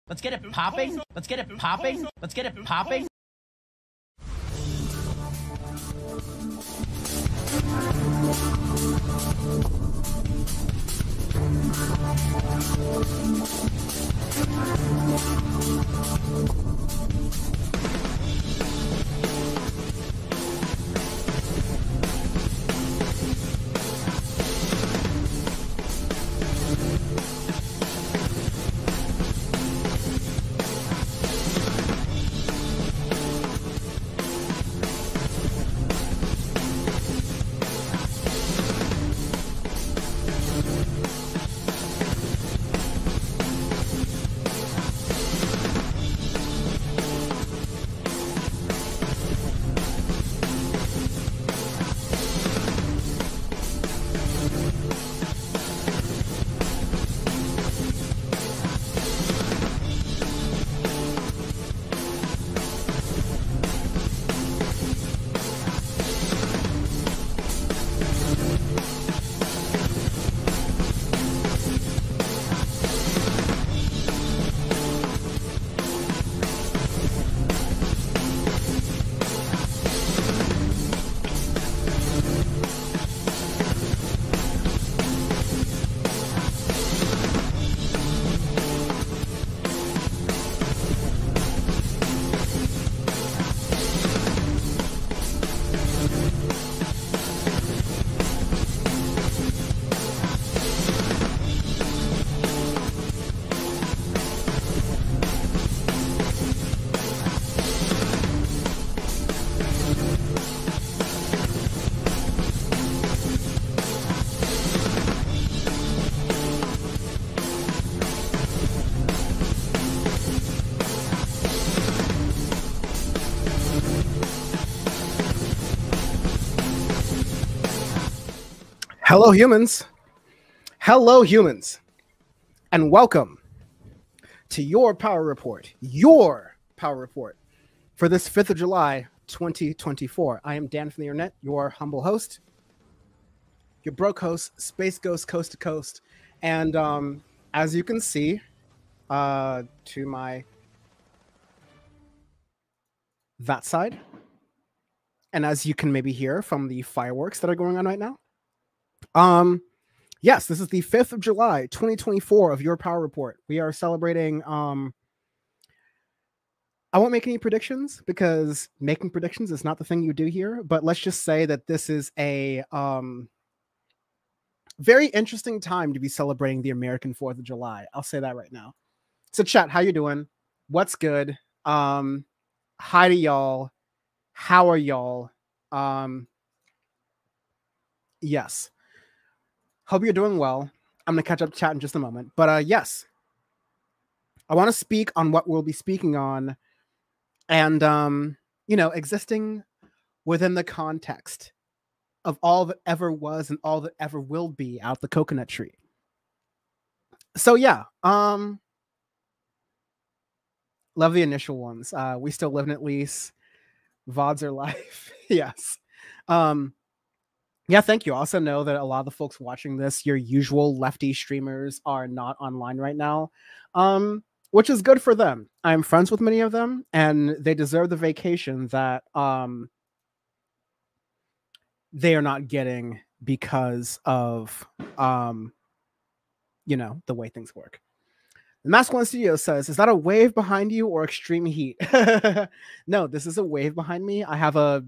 Let's get it popping. Let's get it popping. Let's get it popping. Hello, humans. Hello, humans. And welcome to your Power Report for this 5th of July, 2024. I am Dan from the internet, your humble host, your broke host, Space Ghost Coast to Coast. And as you can see, to my that side, and as you can maybe hear from the fireworks that are going on right now, yes, this is the 5th of July, 2024 of your Power Report. We are celebrating, I won't make any predictions because making predictions is not the thing you do here, but let's just say that this is a very interesting time to be celebrating the American 4th of July. I'll say that right now. So chat, how you doing? What's good? Hi to y'all. How are y'all? Yes. Hope you're doing well. I'm going to catch up chat in just a moment. But yes, I want to speak on what we'll be speaking on and, you know, existing within the context of all that ever was and all that ever will be out the coconut tree. So yeah, love the initial ones. We still live in at least. VODs are life. Yes. Yeah, thank you. I also know that a lot of the folks watching this, your usual lefty streamers, are not online right now, which is good for them. I'm friends with many of them, and they deserve the vacation that they are not getting because of, you know, the way things work. The Masculine Studio says, is that a wave behind you or extreme heat? No, this is a wave behind me. I have a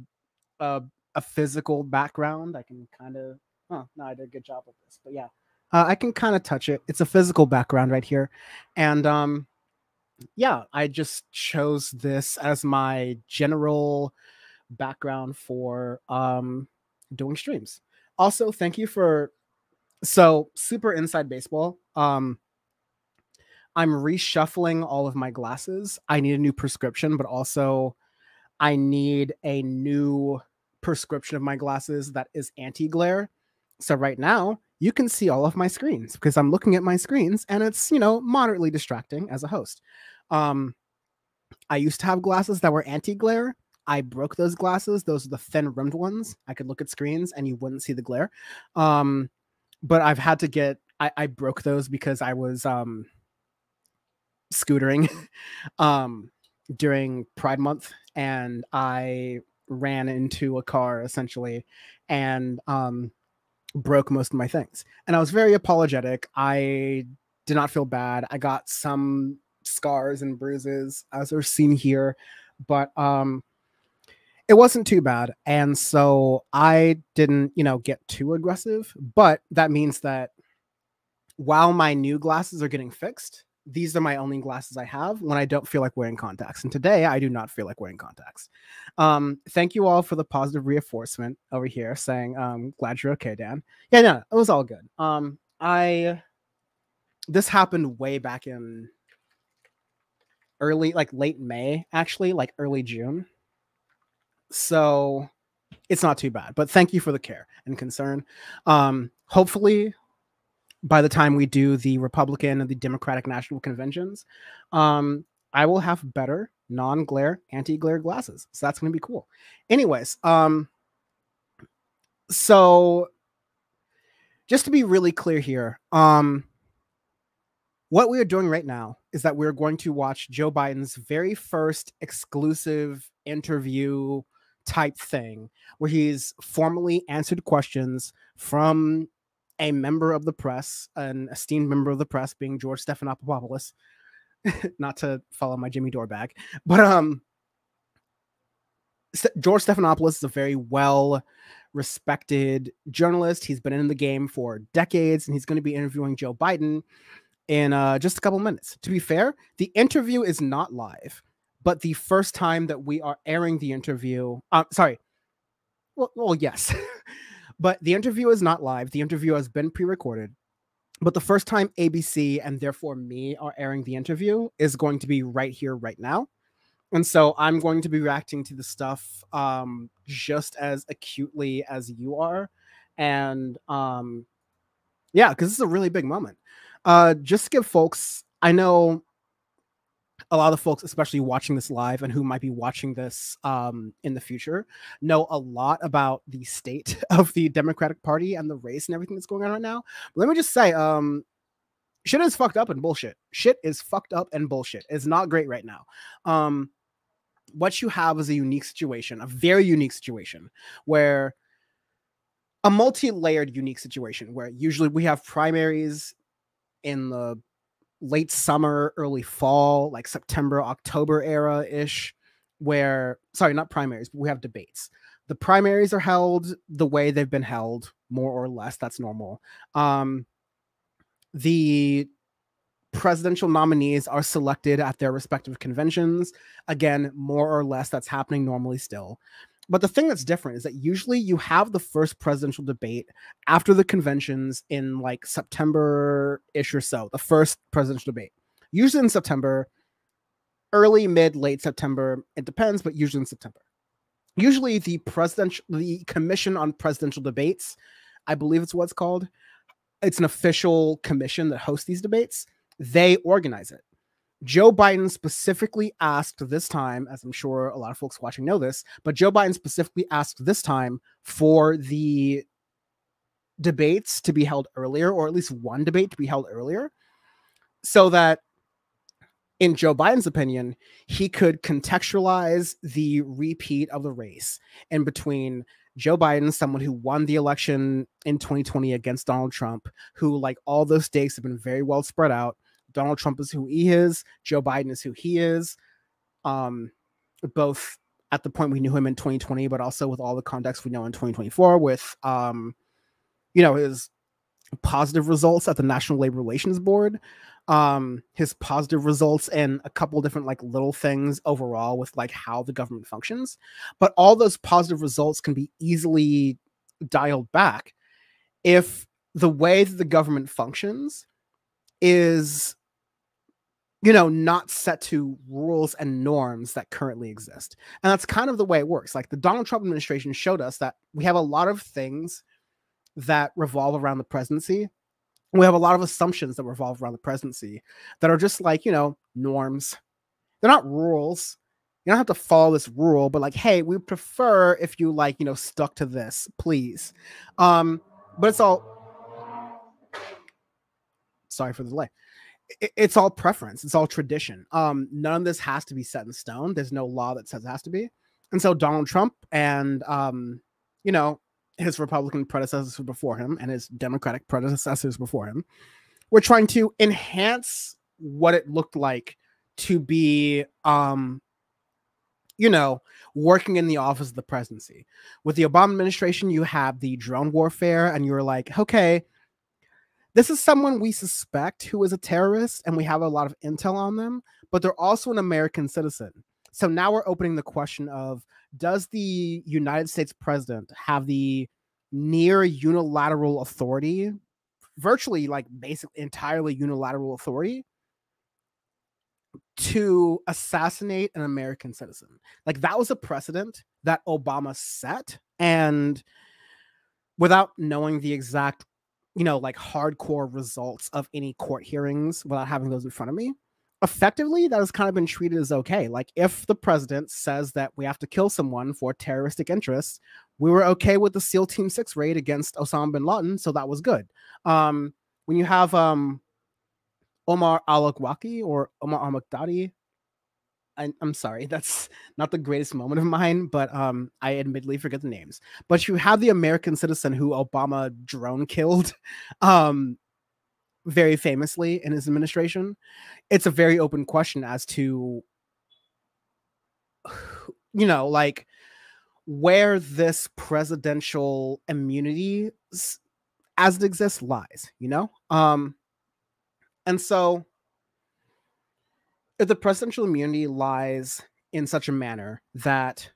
a physical background. I can kind of, oh, no, I did a good job with this, but yeah, I can kind of touch it. It's a physical background right here. And yeah, I just chose this as my general background for doing streams. Also, thank you for, so super inside baseball. I'm reshuffling all of my glasses. I need a new prescription, but also I need a new prescription of my glasses that is anti-glare. So right now you can see all of my screens because I'm looking at my screens and it's, you know, moderately distracting as a host. I used to have glasses that were anti-glare. I broke those glasses. Those are the thin rimmed ones. I could look at screens and you wouldn't see the glare. But I've had to get, I broke those because I was scootering during Pride Month, and I ran into a car essentially and broke most of my things. And I was very apologetic. I did not feel bad. I got some scars and bruises as are seen here, but it wasn't too bad. And so I didn't, you know, get too aggressive, but that means that while my new glasses are getting fixed, these are my only glasses I have when I don't feel like wearing contacts. And today I do not feel like wearing contacts. Thank you all for the positive reinforcement over here saying, glad you're okay, Dan. Yeah, no, it was all good. This happened way back in early, like late May, actually, like early June. So it's not too bad, but thank you for the care and concern. Hopefully by the time we do the Republican and the Democratic National Conventions, I will have better non-glare, anti-glare glasses. So that's going to be cool. Anyways, so just to be really clear here, what we are doing right now is that we're going to watch Joe Biden's very first exclusive interview type thing where he's formally answered questions from a member of the press, an esteemed member of the press, being George Stephanopoulos, not to follow my Jimmy Dore bag, but George Stephanopoulos is a very well respected journalist. He's been in the game for decades, and he's going to be interviewing Joe Biden in just a couple minutes. To be fair, the interview is not live, but the first time that we are airing the interview, well, yes, but the interview is not live. The interview has been pre-recorded, but the first time ABC and therefore me are airing the interview is going to be right here, right now. And so I'm going to be reacting to the stuff just as acutely as you are. And yeah, because this is a really big moment. Just to give folks, I know a lot of folks, especially watching this live and who might be watching this in the future, know a lot about the state of the Democratic Party and the race and everything that's going on right now. But let me just say, shit is fucked up and bullshit. Shit is fucked up and bullshit. It's not great right now. What you have is a unique situation, a very unique situation, where a multi-layered unique situation where usually we have primaries in the late summer, early fall, like September, October era ish, where, sorry, not primaries, but we have debates. The primaries are held the way they've been held, more or less. That's normal. The presidential nominees are selected at their respective conventions. Again, more or less, that's happening normally still. But the thing that's different is that usually you have the first presidential debate after the conventions in like September-ish or so, the first presidential debate. Usually in September, early, mid, late September. It depends, but usually in September. Usually the Commission on Presidential Debates, I believe it's what it's called. It's an official commission that hosts these debates. They organize it. Joe Biden specifically asked this time, as I'm sure a lot of folks watching know this, but Joe Biden specifically asked this time for the debates to be held earlier, or at least one debate to be held earlier, so that, in Joe Biden's opinion, he could contextualize the repeat of the race in between Joe Biden, someone who won the election in 2020 against Donald Trump, who, like, all those stakes have been very well spread out. Donald Trump is who he is. Joe Biden is who he is. Both at the point we knew him in 2020, but also with all the context we know in 2024 with, his positive results at the National Labor Relations Board, his positive results in a couple different like little things overall with like how the government functions. But all those positive results can be easily dialed back if the way that the government functions is, not set to rules and norms that currently exist. And that's kind of the way it works. Like the Donald Trump administration showed us that we have a lot of things that revolve around the presidency. We have a lot of assumptions that revolve around the presidency that are just like, norms. They're not rules. You don't have to follow this rule, but like, hey, we prefer if you like, stuck to this, please. But it's all, sorry for the delay. It's all preference. It's all tradition. None of this has to be set in stone. There's no law that says it has to be. And so Donald Trump and, his Republican predecessors before him and his Democratic predecessors before him were trying to enhance what it looked like to be, working in the office of the presidency. With the Obama administration, you have the drone warfare, and you're like, okay, this is someone we suspect who is a terrorist, and we have a lot of intel on them, but they're also an American citizen. So now we're opening the question of, does the United States president have the near unilateral authority, virtually like basically entirely unilateral authority, to assassinate an American citizen? Like that was a precedent that Obama set, and without knowing the exact, like hardcore results of any court hearings, without having those in front of me, effectively that has kind of been treated as okay. Like if the president says that we have to kill someone for terroristic interests, we were okay with the SEAL Team 6 raid against Osama bin Laden, so that was good. When you have Omar al-Awlaki or Omar al-Baghdadi, I'm sorry, that's not the greatest moment of mine, but I admittedly forget the names. But you have the American citizen who Obama drone killed, very famously in his administration. It's a very open question as to, like where this presidential immunity as it exists lies, and so if the presidential immunity lies in such a manner that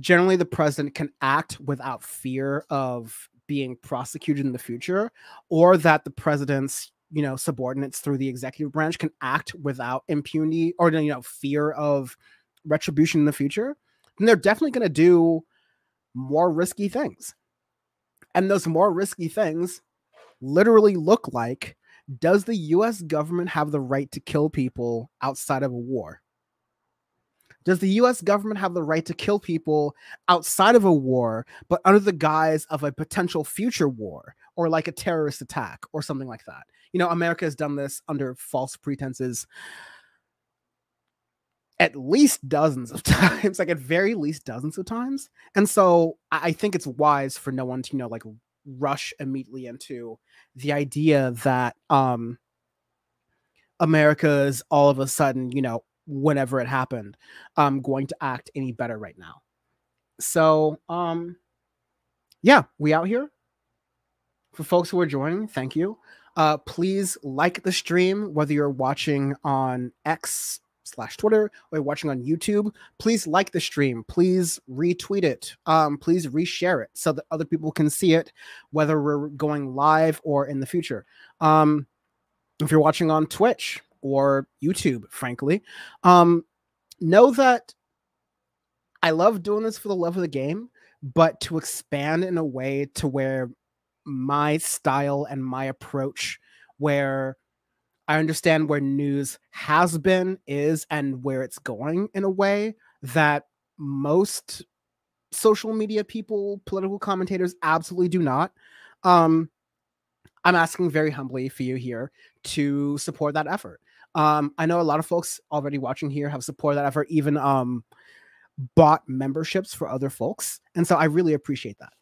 generally the president can act without fear of being prosecuted in the future, or that the president's subordinates through the executive branch can act without impunity or fear of retribution in the future, then they're definitely going to do more risky things. And those more risky things literally look like, does the US government have the right to kill people outside of a war? Does the US government have the right to kill people outside of a war, but under the guise of a potential future war or like a terrorist attack or something like that? America has done this under false pretenses at least dozens of times, like at very least dozens of times. And so I think it's wise for no one to, like rush immediately into the idea that America is all of a sudden, whenever it happened, going to act any better right now. So, yeah, we out here. For folks who are joining, thank you. Please like the stream, whether you're watching on X/Twitter or you're watching on YouTube. Please like the stream. Please retweet it. Please reshare it so that other people can see it, whether we're going live or in the future. If you're watching on Twitch or YouTube, frankly, know that I love doing this for the love of the game, but to expand in a way to where my style and my approach, where I understand where news has been, is, and where it's going in a way that most social media people, political commentators absolutely do not. I'm asking very humbly for you here to support that effort. I know a lot of folks already watching here have supported that effort, even bought memberships for other folks. And so I really appreciate that.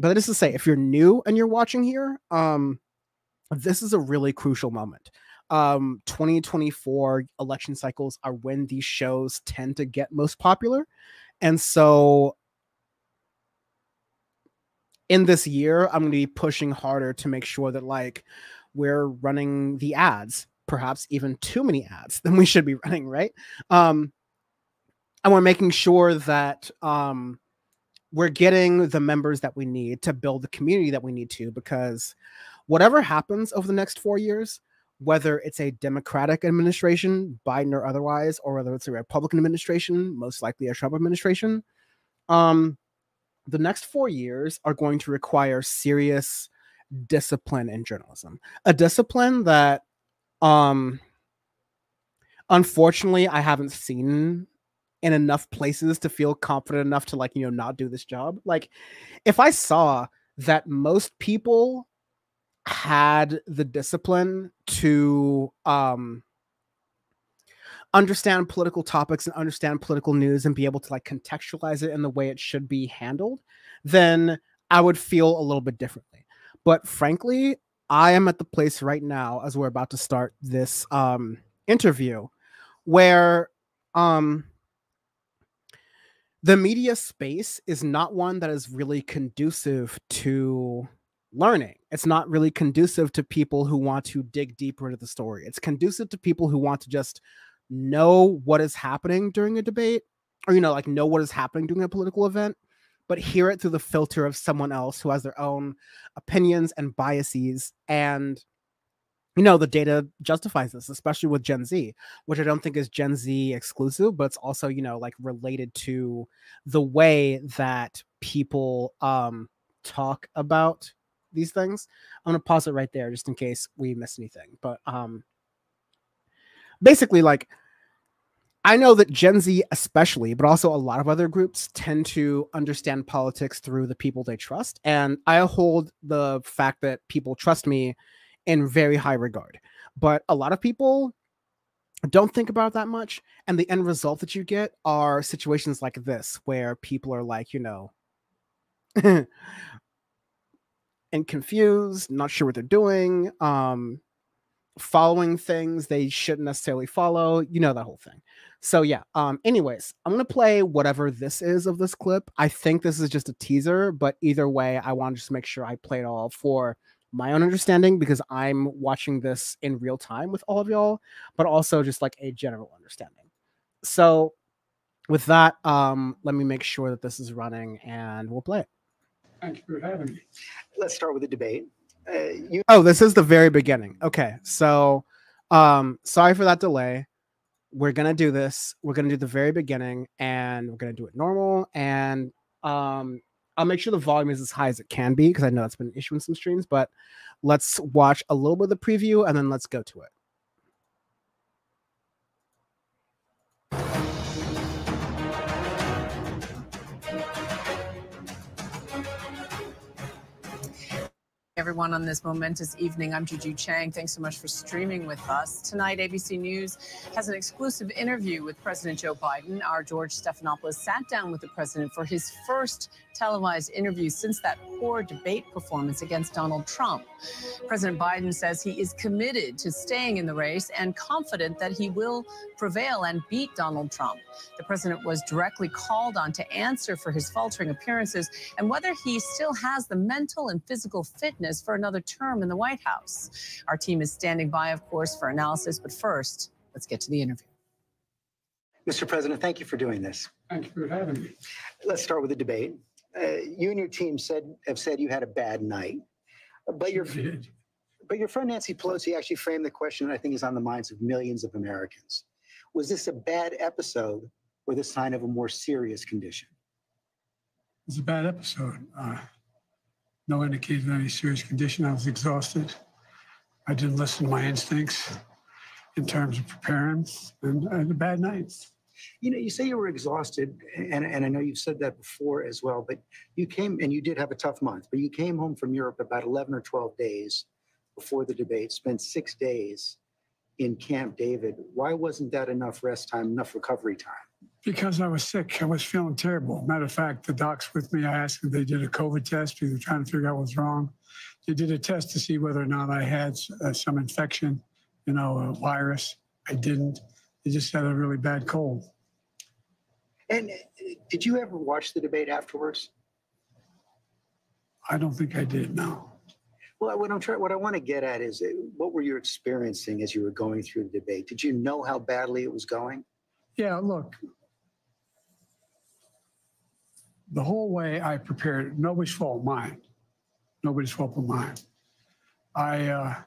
But that is to say, if you're new and you're watching here, this is a really crucial moment. 2024 election cycles are when these shows tend to get most popular. And so in this year, I'm going to be pushing harder to make sure that like we're running the ads, perhaps even too many ads than we should be running, right? And we're making sure that we're getting the members that we need to build the community that we need to, because whatever happens over the next 4 years, whether it's a Democratic administration, Biden or otherwise, or whether it's a Republican administration, most likely a Trump administration, the next 4 years are going to require serious discipline in journalism. A discipline that, unfortunately, I haven't seen in enough places to feel confident enough to like, not do this job. Like, if I saw that most people had the discipline to understand political topics and understand political news and be able to like contextualize it in the way it should be handled, then I would feel a little bit differently. But frankly, I am at the place right now, as we're about to start this interview, where the media space is not one that is really conducive to learning. It's not really conducive to people who want to dig deeper into the story. It's conducive to people who want to just know what is happening during a debate, or, like know what is happening during a political event, but hear it through the filter of someone else who has their own opinions and biases. And the data justifies this, especially with Gen Z, which I don't think is Gen Z exclusive, but it's also, like related to the way that people talk about these things. I'm going to pause it right there just in case we miss anything. But basically, like, I know that Gen Z especially, but also a lot of other groups tend to understand politics through the people they trust. And I hold the fact that people trust me in very high regard. But a lot of people don't think about that much. And the end result that you get are situations like this, where people are like, and confused, not sure what they're doing, following things they shouldn't necessarily follow, that whole thing. So yeah, anyways, I'm going to play whatever this is of this clip. I think this is just a teaser, but either way, I want to just make sure I play it all for my own understanding, because I'm watching this in real time with all of y'all, but also just like a general understanding. So with that, let me make sure that this is running and we'll play it. Thank you for having me. Let's start with the debate. Oh, this is the very beginning. Okay, so sorry for that delay. We're gonna do this. We're gonna do the very beginning, and we're gonna do it normal. And I'll make sure the volume is as high as it can be, because I know that's been an issue in some streams. But let's watch a little bit of the preview, and then let's go to it. Everyone on this momentous evening. I'm Juju Chang. Thanks so much for streaming with us. Tonight, ABC News has an exclusive interview with President Joe Biden. Our George Stephanopoulos sat down with the president for his first televised interview since that poor debate performance against Donald Trump. President Biden says he is committed to staying in the race and confident that he will prevail and beat Donald Trump. The president was directly called on to answer for his faltering appearances and whether he still has the mental and physical fitness for another term in the White House. Our team is standing by, of course, for analysis. But first, let's get to the interview. Mr. President, thank you for doing this. Thank you for having me. Let's start with the debate. You and your team have said you had a bad night, but your friend Nancy Pelosi actually framed the question that I think is on the minds of millions of Americans. Was this a bad episode or the sign of a more serious condition? It's a bad episode. No indication of any serious condition. I was exhausted. I didn't listen to my instincts in terms of preparing, and I had a bad night. You say you were exhausted, and I know you've said that before as well, but you came, and you did have a tough month, but you came home from Europe about 11 or 12 days before the debate, spent 6 days in Camp David. Why wasn't that enough rest time, enough recovery time? Because I was sick. I was feeling terrible. Matter of fact, the docs with me, I asked if they did a COVID test. We were trying to figure out what was wrong. They did a test to see whether or not I had some infection, a virus. I didn't. They just had a really bad cold. And Did you ever watch the debate afterwards? I don't think I did, no. Well, what I want to get at is what were you experiencing as you were going through the debate? Did you know how badly it was going? Yeah, look, the whole way I prepared, nobody's fault, mine. Nobody's fault but mine. I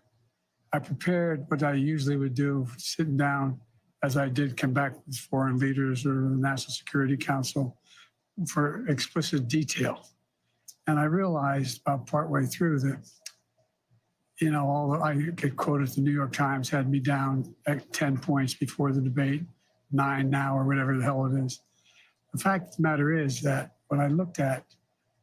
prepared what I usually would do, sitting down, as I did come back with foreign leaders or the National Security Council, for explicit detail. And I realized about partway through that, you know, I get quoted, the New York Times had me down at 10 points before the debate, 9 now, or whatever the hell it is. The fact of the matter is that what I looked at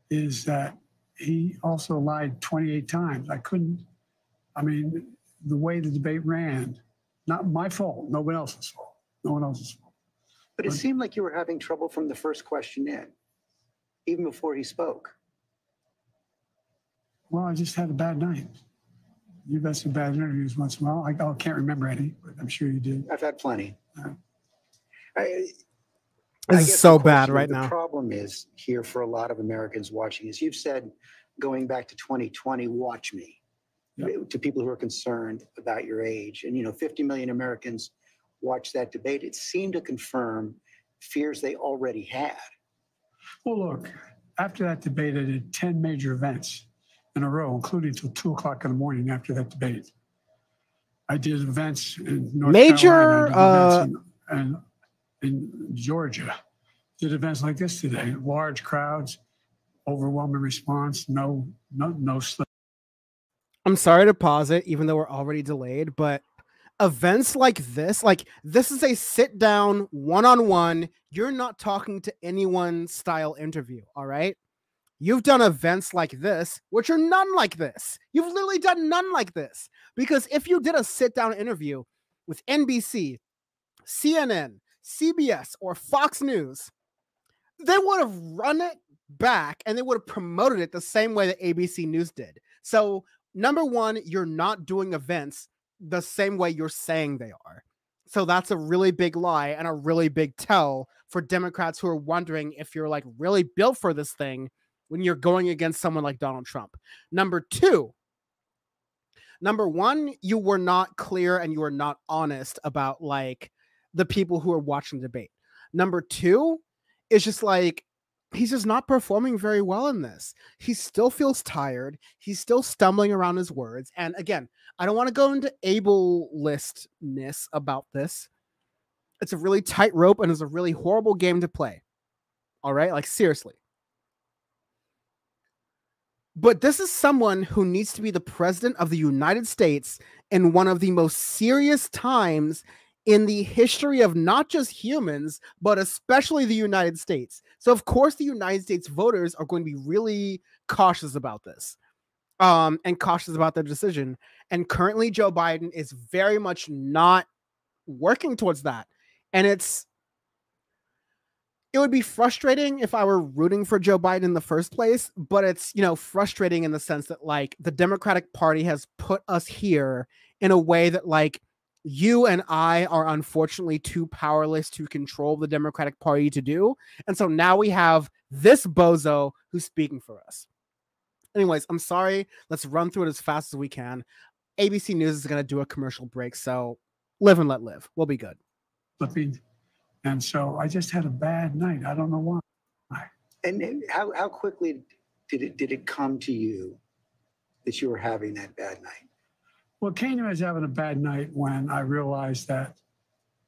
is that he also lied 28 times. I mean, the way the debate ran, not my fault, nobody else's fault, no one else's fault. But it seemed like you were having trouble from the first question in, even before he spoke. Well, I just had a bad night. You've had some bad interviews once in a while. I can't remember any, but I'm sure you did. I've had plenty. This is so bad right now. The problem is here for a lot of Americans watching is you've said, going back to 2020, watch me, to people who are concerned about your age. And, you know, 50 million Americans watched that debate. It seemed to confirm fears they already had. Well, look, after that debate, I did 10 major events in a row, including till 2 o'clock in the morning after that debate. I did events in North Carolina, and in Georgia. Did events like this today, large crowds, overwhelming response, no slip. I'm sorry to pause it, even though we're already delayed, but events like this is a sit down one-on-one, you're not talking to anyone style interview. All right. You've done events like this, which are none like this. You've literally done none like this, because if you did a sit down interview with NBC, CNN, CBS, or Fox News, they would have run it back and they would have promoted it the same way that ABC News did. So number one, you're not doing events the same way you're saying they are. So that's a really big lie and a really big tell for Democrats who are wondering if you're like really built for this thing when you're going against someone like Donald Trump. Number one, you were not clear and you were not honest about like the people who are watching the debate. Number two is just like, he's just not performing very well in this. He still feels tired. He's still stumbling around his words. And again, I don't want to go into ableistness about this. It's a really tight rope and it's a really horrible game to play. All right? Like, seriously. But this is someone who needs to be the president of the United States in one of the most serious times in the history of not just humans, but especially the United States. So, of course, the United States voters are going to be really cautious about this and cautious about their decision. And currently, Joe Biden is very much not working towards that. And it would be frustrating if I were rooting for Joe Biden in the first place, but it's, you know, frustrating in the sense that like the Democratic Party has put us here in a way that like you and I are unfortunately too powerless to control the Democratic Party to do. And so now we have this bozo who's speaking for us. Anyways, I'm sorry. Let's run through it as fast as we can. ABC News is going to do a commercial break, so live and let live. We'll be good. And so I just had a bad night. I don't know why. And how quickly did it come to you that you were having that bad night? Well, it came to me as having a bad night when I realized that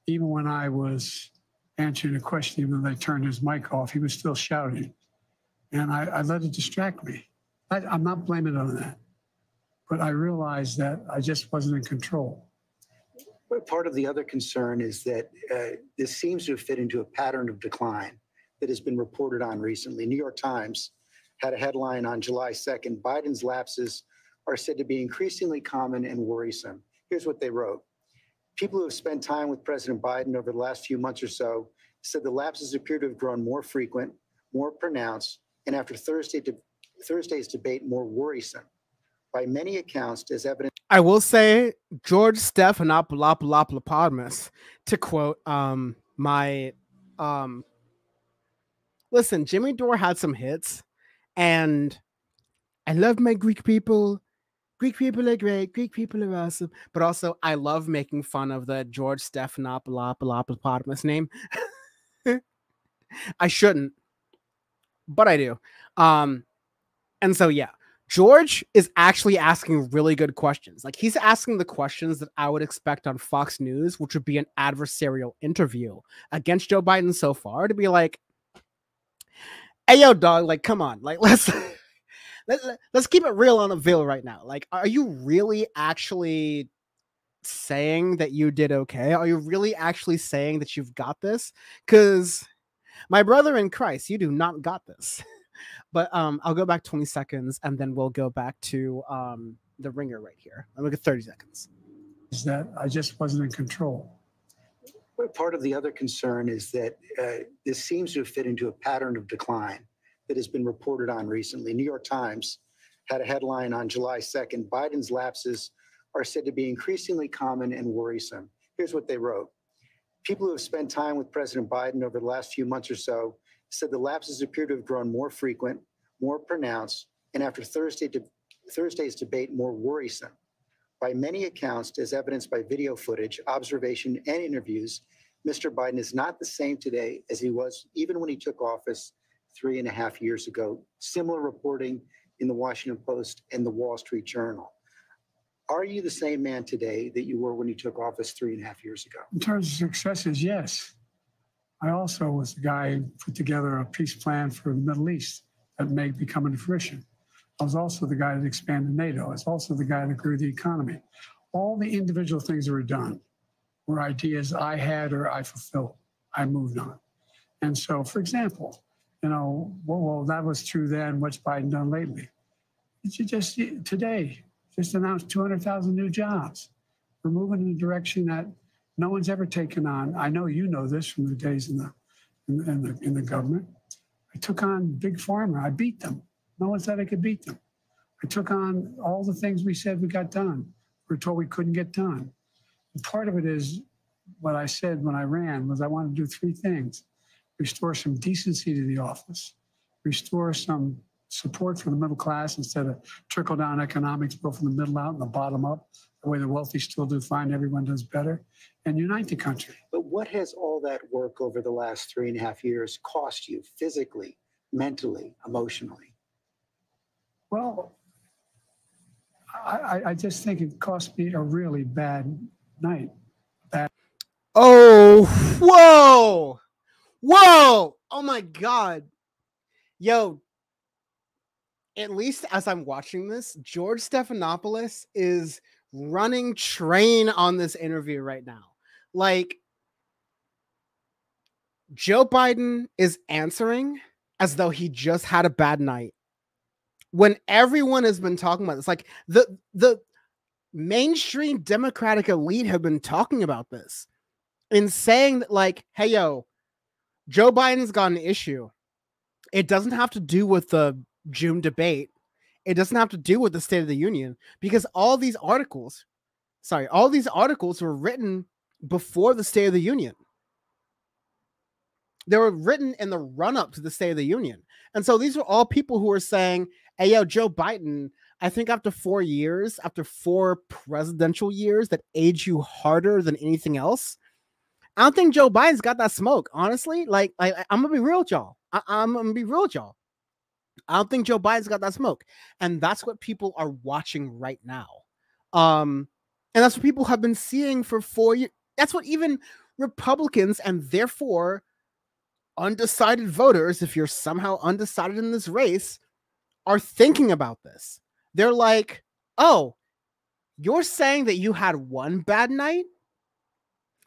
even when I was answering a question, even though they turned his mic off, he was still shouting. And I let it distract me. I'm not blaming it on that. But I realized that I just wasn't in control. But part of the other concern is that this seems to have fit into a pattern of decline that has been reported on recently. New York Times had a headline on July 2nd, Biden's lapses are said to be increasingly common and worrisome. Here's what they wrote. People who have spent time with President Biden over the last few months or so said the lapses appear to have grown more frequent, more pronounced, and after Thursday's debate, more worrisome. By many accounts, as evidence. I will say George Stephanopoulos, to quote my listen, Jimmy Dore had some hits, and I love my Greek people. Greek people are great. Greek people are awesome. But also, I love making fun of the George Stephanopoulos name. I shouldn't, but I do. And so, yeah, George is actually asking really good questions. Like, he's asking the questions that I would expect on Fox News, which would be an adversarial interview against Joe Biden so far, to be like, hey, yo, dog, like, come on. Like, let's keep it real on the Ville right now. Like, are you really actually saying that you did okay? Are you really actually saying that you've got this? Because my brother in Christ, you do not got this. But I'll go back 20 seconds and then we'll go back to the ringer right here. I'll look at 30 seconds. Is that I just wasn't in control. But part of the other concern is that this seems to fit into a pattern of decline that has been reported on recently. New York Times had a headline on July 2nd, Biden's lapses are said to be increasingly common and worrisome. Here's what they wrote. People who have spent time with President Biden over the last few months or so said the lapses appear to have grown more frequent, more pronounced, and after Thursday's debate, more worrisome. By many accounts, as evidenced by video footage, observation, and interviews, Mr. Biden is not the same today as he was even when he took office 3.5 years ago. Similar reporting in the Washington Post and the Wall Street Journal. Are you the same man today that you were when you took office 3.5 years ago? In terms of successes, yes. I also was the guy who put together a peace plan for the Middle East that may be coming to fruition. I was also the guy that expanded NATO. I was also the guy that grew the economy. All the individual things that were done were ideas I had or I fulfilled. I moved on. And so, for example, well, that was true then. What's Biden done lately? Today, just announced 200,000 new jobs. We're moving in a direction that no one's ever taken on. I know you know this from the days in the government. I took on Big Pharma. I beat them. No one said I could beat them. I took on all the things we said we got done. We were told we couldn't get done. And part of it is what I said when I ran was I wanted to do 3 things. Restore some decency to the office, restore some support for the middle class instead of trickle-down economics, go from the middle out and the bottom up, the way the wealthy still do fine, everyone does better, and unite the country. But what has all that work over the last 3.5 years cost you physically, mentally, emotionally? Well, I just think it cost me a really bad night. Oh, whoa. Whoa. Oh, my God. Yo, at least as I'm watching this, George Stephanopoulos is running train on this interview right now. Like, Joe Biden is answering as though he just had a bad night. When everyone has been talking about this, like the mainstream Democratic elite have been talking about this and saying that, like, hey, yo, Joe Biden's got an issue. It doesn't have to do with the June debate. It doesn't have to do with the State of the Union, because all these articles were written before the State of the Union. They were written in the run-up to the State of the Union. And so these are all people who are saying, hey, yo, Joe Biden, I think after 4 years, after 4 presidential years that age you harder than anything else, I don't think Joe Biden's got that smoke, honestly. Like, I'm going to be real with y'all. I'm going to be real with y'all. I don't think Joe Biden's got that smoke. And that's what people are watching right now. And that's what people have been seeing for 4 years. That's what even Republicans and therefore undecided voters, if you're somehow undecided in this race, are thinking about this. They're like, oh, you're saying that you had one bad night?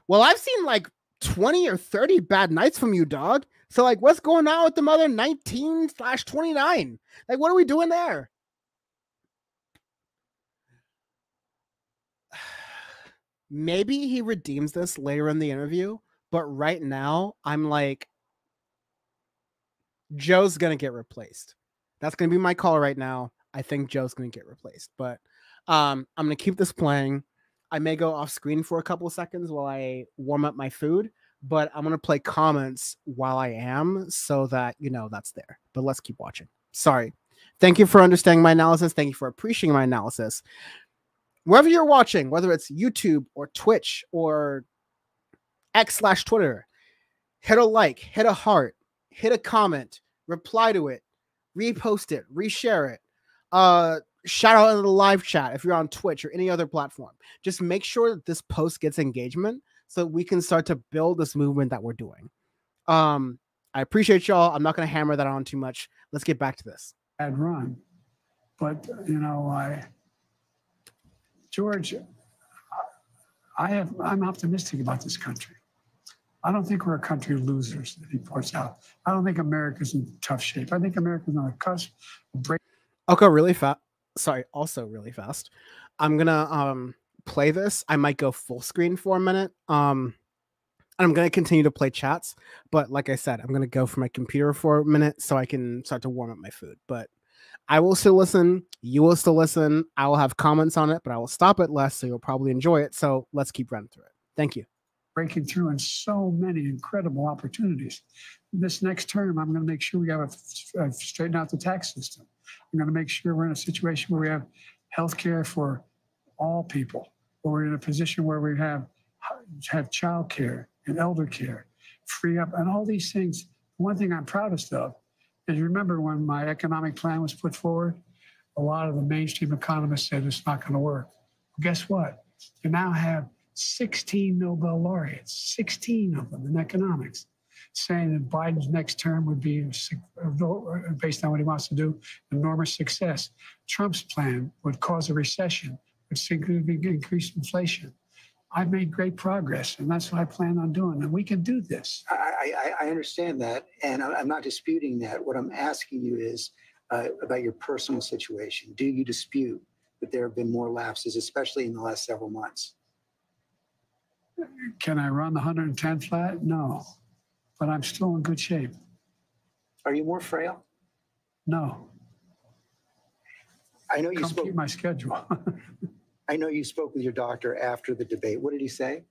Well, I've seen like 20 or 30 bad nights from you, dog. So, like, what's going on with the mother 19/29? Like, what are we doing there? Maybe he redeems this later in the interview, but right now, I'm like, Joe's going to get replaced. That's going to be my call right now. I think Joe's going to get replaced, but I'm going to keep this playing. I may go off screen for a couple of seconds while I warm up my food, but I'm gonna play comments while I am, so that that's there. But let's keep watching. Sorry. Thank you for understanding my analysis. Thank you for appreciating my analysis. Wherever you're watching, whether it's YouTube or Twitch or X/Twitter, hit a like, hit a heart, hit a comment, reply to it, repost it, reshare it. Shout out in the live chat if you're on Twitch or any other platform. Just make sure that this post gets engagement so that we can start to build this movement that we're doing. I appreciate y'all. I'm not going to hammer that on too much. Let's get back to this. Bad run, but George, I'm optimistic about this country. I don't think we're a country of losers, that he points out. I don't think America's in tough shape. I think America's on the cusp of break. Okay, really fast. Sorry, also really fast. I'm gonna play this. I might go full screen for a minute. And I'm gonna continue to play chats, but like I said, I'm gonna go for my computer for a minute so I can start to warm up my food. But I will still listen. You will still listen. I will have comments on it, but I will stop it less, so you'll probably enjoy it. So let's keep running through it. Thank you. Breaking through in so many incredible opportunities. This next term, I'm going to make sure we have straighten out the tax system. I'm going to make sure we're in a situation where we have health care for all people, or we're in a position where we have child care and elder care, free up, and all these things. One thing I'm proudest of is, remember when my economic plan was put forward, a lot of the mainstream economists said it's not going to work. Well, guess what? You now have 16 Nobel laureates, 16 of them in economics, saying that Biden's next term would be, based on what he wants to do, enormous success. Trump's plan would cause a recession, would significantly increase inflation. I've made great progress, and that's what I plan on doing, and we can do this. I understand that, and I'm not disputing that. What I'm asking you is about your personal situation. Do you dispute that there have been more lapses, especially in the last several months? Can I run the 110 flat? No, but I'm still in good shape. Are you more frail? No. I know you spoke. Keep my schedule. I know you spoke with your doctor after the debate. What did he say?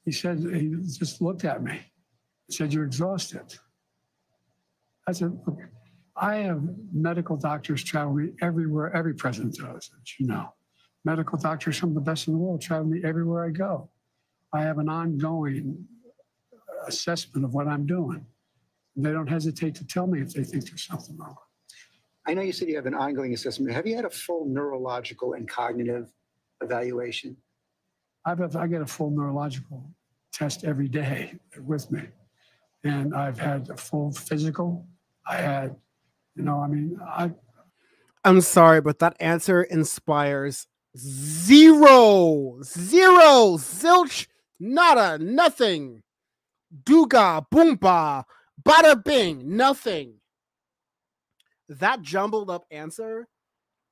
He said, he just looked at me and said, "You're exhausted." I said, "Look, I have medical doctors travel me everywhere. Every president does, as you know. Medical doctors, some of the best in the world, travel me everywhere I go. I have an ongoing assessment of what I'm doing. They don't hesitate to tell me if they think there's something wrong." I know you said you have an ongoing assessment. Have you had a full neurological and cognitive evaluation? I get a full neurological test every day with me. And I've had a full physical. I had, I'm sorry, but that answer inspires zero, zilch, nada, nothing. Duga, boomba, bada bing, nothing. That jumbled up answer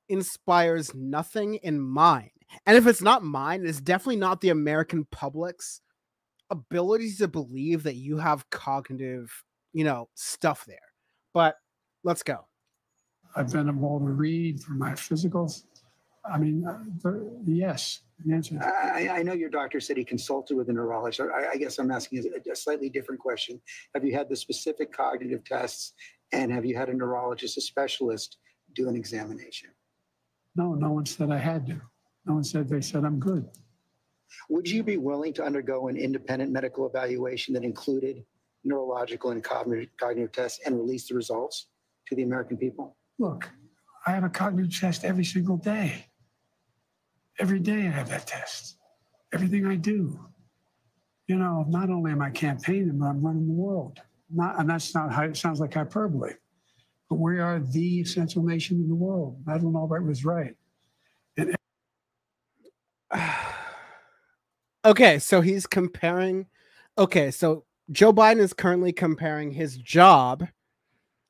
inspires nothing in mine. And if it's not mine, it's definitely not the American public's ability to believe that you have cognitive, stuff there. But let's go. I've been able to read for my physicals. Yes. The answer is I know your doctor said he consulted with a neurologist. I guess I'm asking a slightly different question. Have you had the specific cognitive tests, and have you had a neurologist, a specialist, do an examination? No one said I had to. No one said. They said I'm good. Would you be willing to undergo an independent medical evaluation that included neurological and cognitive tests and release the results to the American people? Look, I have a cognitive test every single day. Every day I have that test. Everything I do. Not only am I campaigning, but I'm running the world. And that's not how it sounds like hyperbole. But we are the essential nation in the world. Madeleine Albright was right. Okay, so he's comparing. Okay, so Joe Biden is currently comparing his job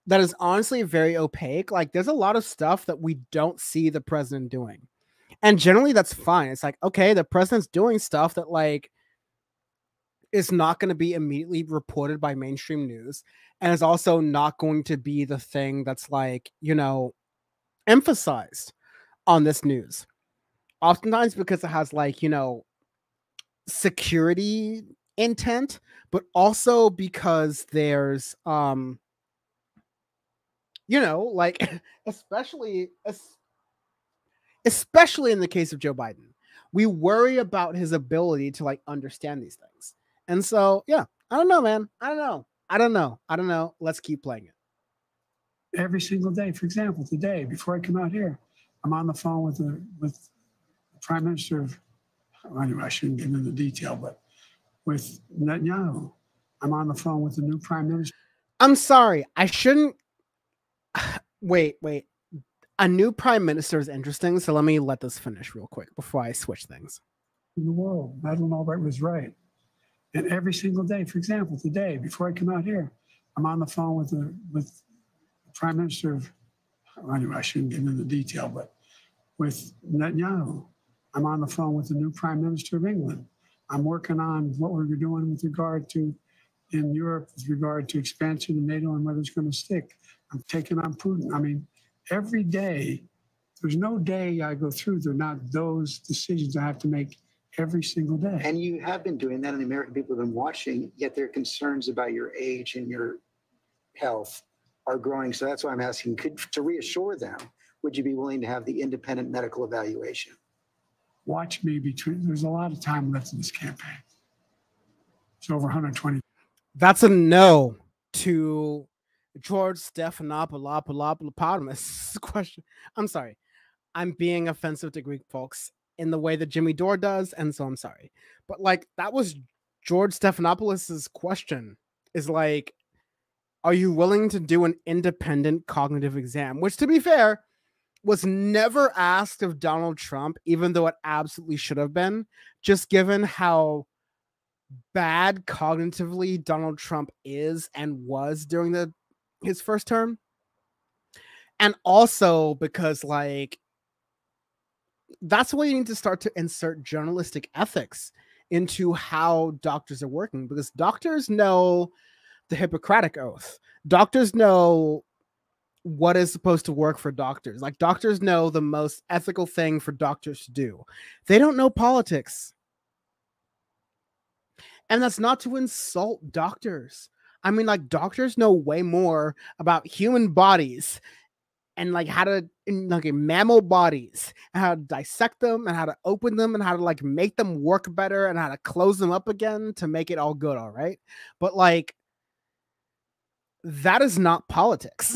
that is honestly very opaque. Like, there's a lot of stuff that we don't see the president doing. And generally that's fine. It's like, okay, the president's doing stuff that is not going to be immediately reported by mainstream news, and is also not going to be the thing that's emphasized on this news. Oftentimes because it has security intent, but also because there's you know, like especially in the case of Joe Biden, we worry about his ability to like understand these things. And so, yeah, I don't know, man. I don't know. Let's keep playing it. Every single day. For example, today, before I come out here, I'm on the phone with the Prime Minister of, well, anyway, I shouldn't get into the detail, but with Netanyahu. I'm on the phone with the new Prime Minister. I'm sorry. I shouldn't. Wait. A new Prime Minister is interesting, so let me let this finish real quick before I switch things. In the world, Madeleine Albright was right. And every single day, for example, today, before I come out here, I'm on the phone with the Prime Minister of, well, anyway, I shouldn't get into the detail, but with Netanyahu. I'm on the phone with the new Prime Minister of England. I'm working on what we're doing with regard to in Europe, with regard to expansion of NATO and whether it's going to stick. I'm taking on Putin. I mean, every day, there's no day I go through, they're not those decisions I have to make every single day. And you have been doing that, and the American people have been watching, yet their concerns about your age and your health are growing. So that's why I'm asking, to reassure them, would you be willing to have the independent medical evaluation? Watch me there's a lot of time left in this campaign. It's over 120. That's a no to George Stephanopoulos question. I'm sorry. I'm being offensive to Greek folks in the way that Jimmy Dore does, and so I'm sorry. But like, that was George Stephanopoulos' question, is like, are you willing to do an independent cognitive exam? Which, to be fair, was never asked of Donald Trump, even though it absolutely should have been, just given how bad cognitively Donald Trump is and was during his first term. And also because, like, that's where you need to start to insert journalistic ethics into how doctors are working, because doctors know the Hippocratic Oath. Doctors know what is supposed to work for doctors. Like, doctors know the most ethical thing for doctors to do. They don't know politics. And that's not to insult doctors. I mean, like, doctors know way more about human bodies and like how to, like, mammal bodies, and how to dissect them and how to open them and how to like make them work better and how to close them up again to make it all good. All right. But like, that is not politics.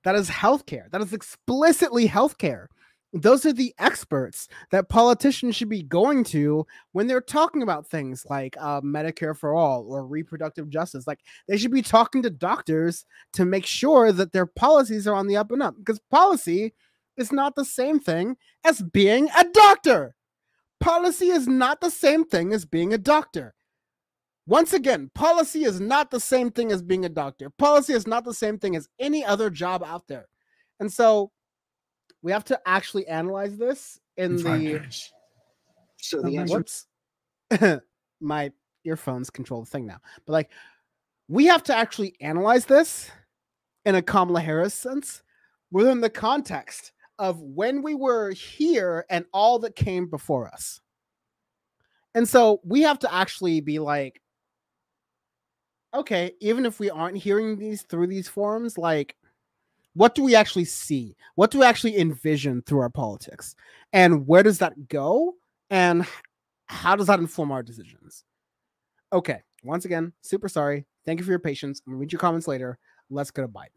That is healthcare. That is explicitly healthcare. Those are the experts that politicians should be going to when they're talking about things like Medicare for all or reproductive justice. Like, they should be talking to doctors to make sure that their policies are on the up and up, because policy is not the same thing as being a doctor. Policy is not the same thing as being a doctor. Once again, policy is not the same thing as being a doctor. Policy is not the same thing as any other job out there. And so we have to actually analyze this in the... So the answer... Whoops. My earphones control the thing now. But like, we have to actually analyze this in a Kamala Harris sense within the context of when we were here and all that came before us. And so we have to actually be like, okay, even if we aren't hearing these through these forums, like, what do we actually see? What do we actually envision through our politics? And where does that go? And how does that inform our decisions? Okay, once again, super sorry. Thank you for your patience. I'm gonna read your comments later. Let's go to Biden.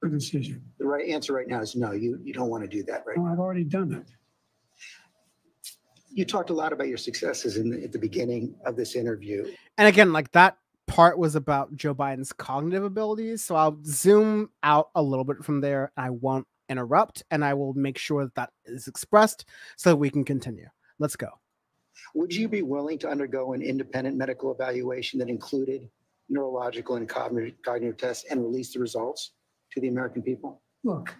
The decision. The right answer right now is no, you don't want to do that, right? No, I've already done it. You talked a lot about your successes at the beginning of this interview. And again, like, that part was about Joe Biden's cognitive abilities. So I'll zoom out a little bit from there. I won't interrupt, and I will make sure that is expressed so that we can continue. Let's go. Would you be willing to undergo an independent medical evaluation that included neurological and cognitive tests and release the results to the American people? Look,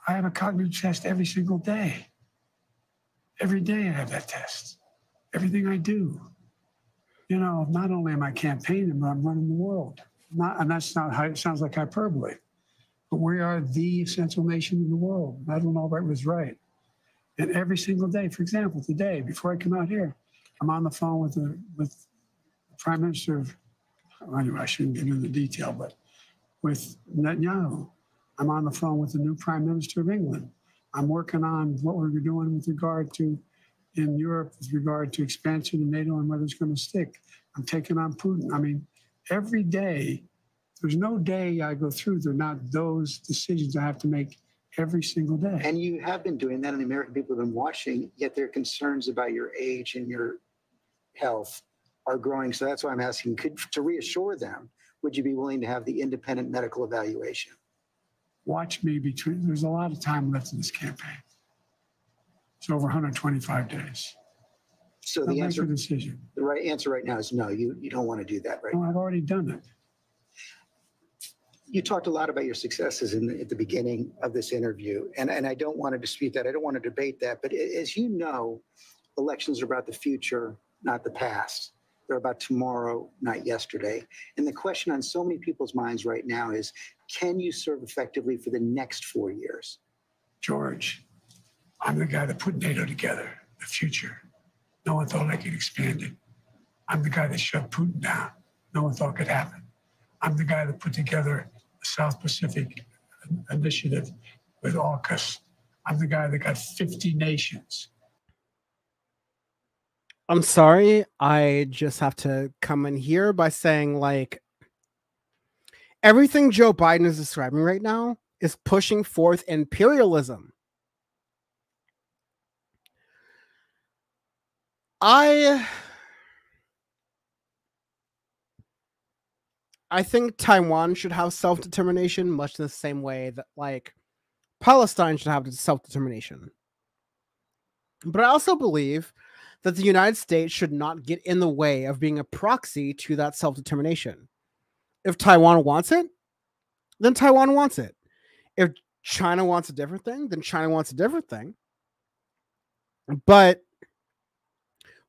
I have a cognitive test every single day. Every day I have that test. Everything I do. You know, not only am I campaigning, but I'm running the world. And that's not how it sounds like hyperbole. But we are the essential nation in the world. Madeleine Albright was right. And every single day, for example, today, before I come out here, I'm on the phone with the Prime Minister of, anyway, I shouldn't get into detail, but with Netanyahu. I'm on the phone with the new Prime Minister of England. I'm working on what we're doing with regard to in Europe, with regard to expansion of NATO and whether it's going to stick. I'm taking on Putin. I mean, every day, there's no day I go through, they're not those decisions I have to make every single day. And you have been doing that, and the American people have been watching, yet their concerns about your age and your health are growing. So that's why I'm asking, to reassure them, would you be willing to have the independent medical evaluation? Watch me there's a lot of time left in this campaign. It's over 125 days. So I'll the make answer, a decision. the right answer right now is no, you don't want to do that right No, now. I've already done it. You talked a lot about your successes at the beginning of this interview, and I don't want to dispute that. I don't want to debate that. But as you know, elections are about the future, not the past. They're about tomorrow, not yesterday. And the question on so many people's minds right now is, can you serve effectively for the next 4 years? George, I'm the guy that put NATO together, the future. No one thought I could expand it. I'm the guy that shut Putin down. No one thought could happen. I'm the guy that put together the South Pacific Initiative with AUKUS. I'm the guy that got 50 nations. I'm sorry, I just have to come in here by saying, like, everything Joe Biden is describing right now is pushing forth imperialism. I think Taiwan should have self-determination, much the same way that, like, Palestine should have self-determination. But I also believe that the United States should not get in the way of being a proxy to that self-determination. If Taiwan wants it, then Taiwan wants it. If China wants a different thing, then China wants a different thing. But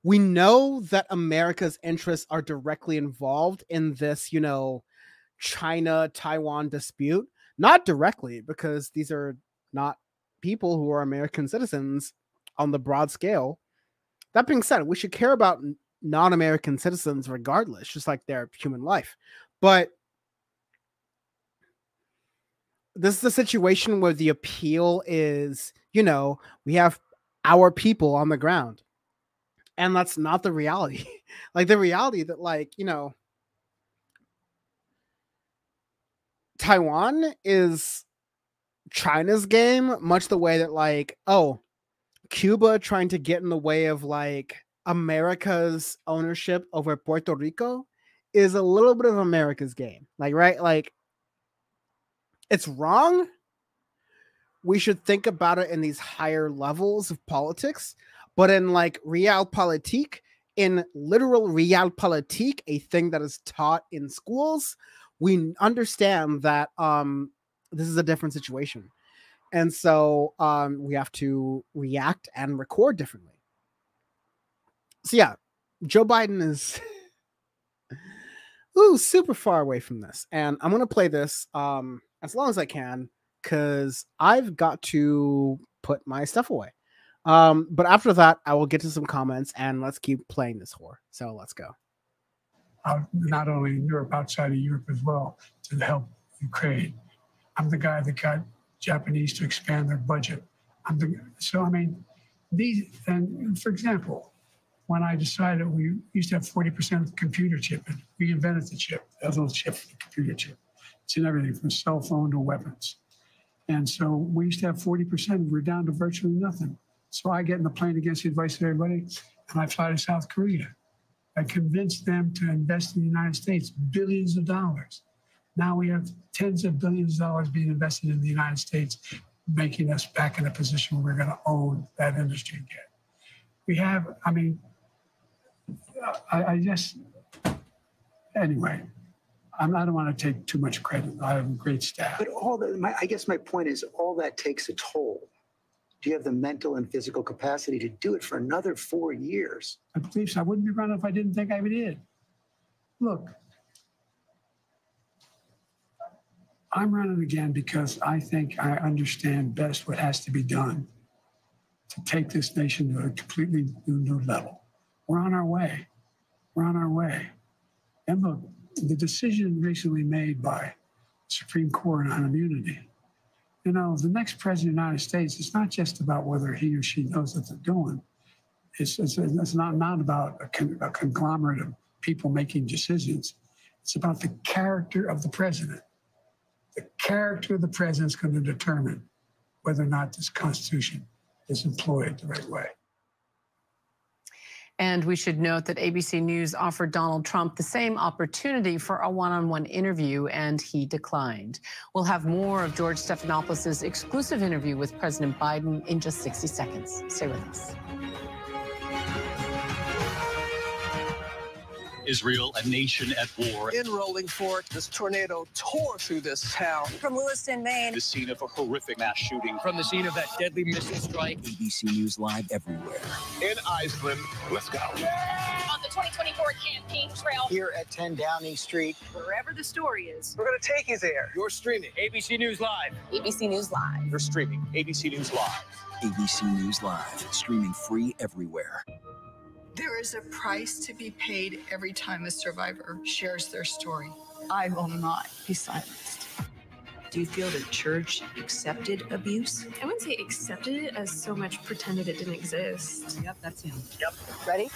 we know that America's interests are directly involved in this, China-Taiwan dispute. Not directly, because these are not people who are American citizens on the broad scale. That being said, we should care about non-American citizens regardless, just like their human life. But this is a situation where the appeal is, we have our people on the ground. And that's not the reality. Like, the reality that, Taiwan is China's game, much the way that, Cuba trying to get in the way of, America's ownership over Puerto Rico is a little bit of America's game. Right? It's wrong. We should think about it in these higher levels of politics. But in realpolitik, in literal realpolitik, a thing that is taught in schools, we understand that this is a different situation. And so we have to react and record differently. So yeah, Joe Biden is super far away from this. And I'm going to play this as long as I can, because I've got to put my stuff away. But after that, I will get to some comments, and let's keep playing this whore. So let's go. Not only in Europe, outside of Europe as well, to help Ukraine. I'm the guy that got Japanese to expand their budget. For example, when I decided we used to have 40% of the computer chip, and we invented the chip, that little chip, the computer chip. It's in everything from cell phone to weapons. And so we used to have 40%, we're down to virtually nothing. So I get in the plane against the advice of everybody, and I fly to South Korea. I convinced them to invest in the United States billions of dollars. Now we have tens of billions of dollars being invested in the United States, making us back in a position where we're going to own that industry again. We have, anyway, I don't want to take too much credit. I have a great staff. But I guess my point is, all that takes a toll. Do you have the mental and physical capacity to do it for another 4 years? I believe so. I wouldn't be running if I didn't think I did. Look, I'm running again because I think I understand best what has to be done to take this nation to a completely new level. We're on our way. We're on our way. And look, the decision recently made by the Supreme Court on immunity, you know, the next president of the United States, it's not just about whether he or she knows what they're doing. It's not about a conglomerate of people making decisions. It's about the character of the president. The character of the president is going to determine whether or not this Constitution is employed the right way. And we should note that ABC News offered Donald Trump the same opportunity for a one-on-one interview, and he declined. We'll have more of George Stephanopoulos' exclusive interview with President Biden in just 60 seconds. Stay with us. Israel, a nation at war. In Rolling Fork, this tornado tore through this town. From Lewiston, Maine. The scene of a horrific mass shooting. From the scene of that deadly missile strike. ABC News Live everywhere. In Iceland, let's go. On the 2024 campaign trail. Here at 10 Downing Street. Wherever the story is. We're going to take you there. You're streaming ABC News Live. ABC News Live. You're streaming ABC News Live. ABC News Live, streaming free everywhere. There is a price to be paid every time a survivor shares their story. I will not be silenced. Do you feel the church accepted abuse? I wouldn't say accepted it as so much pretended it didn't exist. Yep, that's him. Yep. Ready?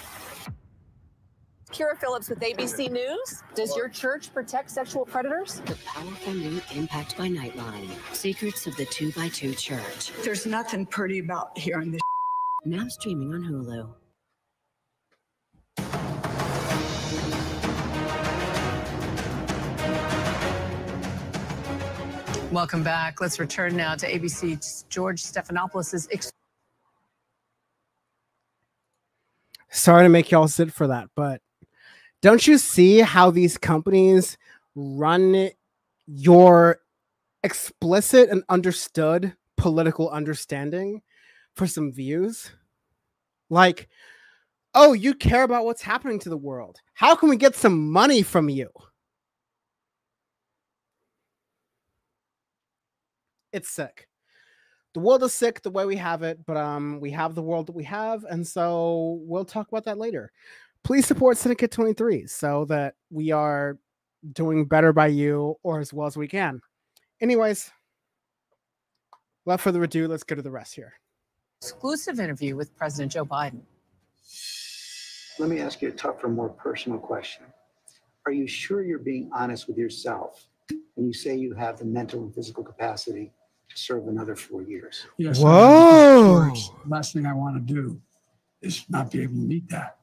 Kira Phillips with ABC News. Does your church protect sexual predators? The powerful new Impact by Nightline. Secrets of the 2x2 Church. There's nothing pretty about hearing this. Now streaming on Hulu. Welcome back. Let's return now to ABC's George Stephanopoulos' Sorry to make y'all sit for that, but don't you see how these companies run your explicit and understood political understanding for some views? Like, oh, you care about what's happening to the world. How can we get some money from you? It's sick. The world is sick the way we have it, but we have the world that we have, and so we'll talk about that later. Please support Syndicate 23 so that we are doing better by you, or as well as we can. Anyways, without further ado, let's go to the rest here. exclusive interview with President Joe Biden. Let me ask you a tougher, more personal question. Are you sure you're being honest with yourself when you say you have the mental and physical capacity to serve another 4 years? Yes. Whoa. Last thing I want to do is not be able to meet that.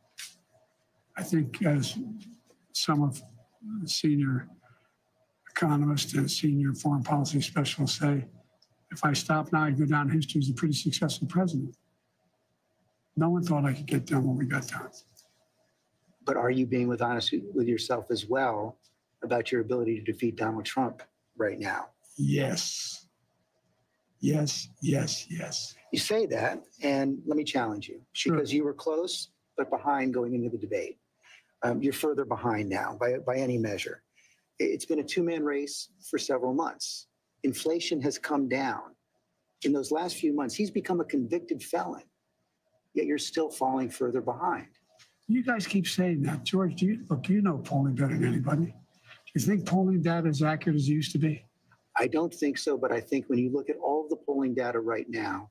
I think, as some of the senior economists and senior foreign policy specialists say, if I stop now, I'd go down in history as a pretty successful president. No one thought I could get done what we got done. But are you being honest with yourself as well about your ability to defeat Donald Trump right now? Yes. Yes, yes, yes. You say that, and let me challenge you. Sure. Because you were close, but behind going into the debate. You're further behind now by any measure. It's been a two-man race for several months. Inflation has come down. In those last few months, he's become a convicted felon, yet you're still falling further behind. You guys keep saying that. George, you know polling better than anybody. Do you think polling data is accurate as it used to be? I don't think so, but I think when you look at all of the polling data right now,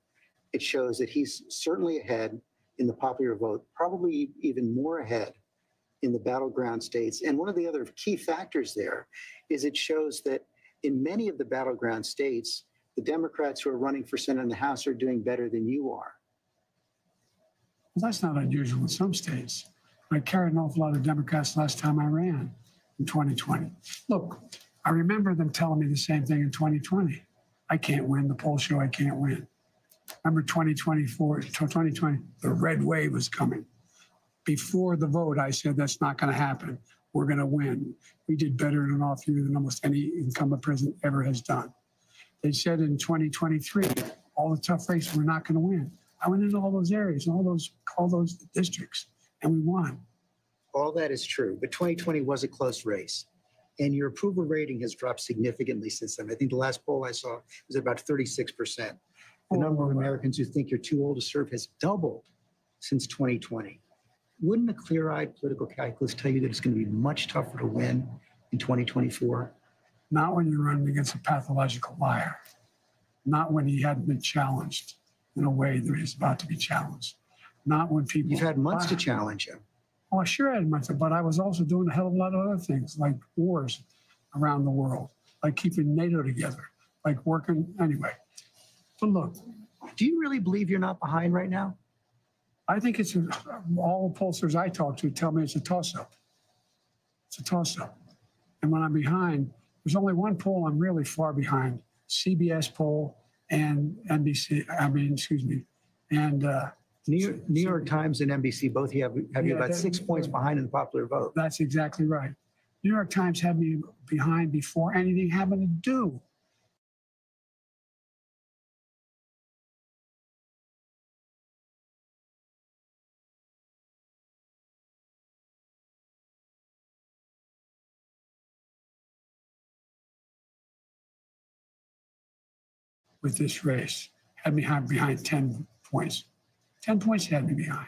it shows that he's certainly ahead in the popular vote, probably even more ahead in the battleground states. And one of the other key factors there is it shows that in many of the battleground states, the Democrats who are running for Senate and the House are doing better than you are. Well, that's not unusual in some states. I carried an awful lot of Democrats last time I ran in 2020. Look, I remember them telling me the same thing in 2020. I can't win. The polls show I can't win. Remember 2020, the red wave was coming. Before the vote, I said, that's not going to happen. We're going to win. We did better in an off year than almost any incumbent president ever has done. They said in 2023, all the tough races, we're not going to win. I went into all those areas, all those districts, and we won. All that is true, but 2020 was a close race. And your approval rating has dropped significantly since then. I think the last poll I saw was about 36%. The number of Americans who think you're too old to serve has doubled since 2020. wouldn't a clear-eyed political calculus tell you that it's going to be much tougher to win in 2024? Not when you're running against a pathological liar. Not when he hadn't been challenged in a way that he's about to be challenged. Not when people... You've had months to challenge him. Oh, I sure had months, but I was also doing a hell of a lot of other things, like wars around the world, like keeping NATO together, like working anyway. But look... Do you really believe you're not behind right now? I think it's all the pollsters I talk to tell me it's a toss-up. It's a toss-up. And when I'm behind, there's only one poll I'm really far behind, CBS poll and NBC, and New York Times and NBC both have you about 6 points behind in the popular vote. That's exactly right. New York Times had me behind before anything happened to do. With this race, had me behind 10 points. 10 points had me behind.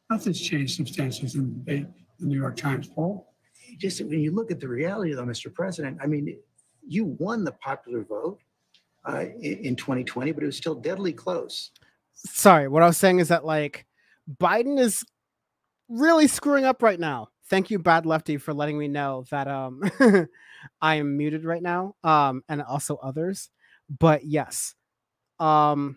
Nothing's changed substantially in the New York Times poll. Just when you look at the reality, though, Mr. President, I mean, you won the popular vote in 2020, but it was still deadly close. Sorry, what I was saying is that, like, Biden is really screwing up right now. Thank you, Bad Lefty, for letting me know that I am muted right now, and also others. But yes, Biden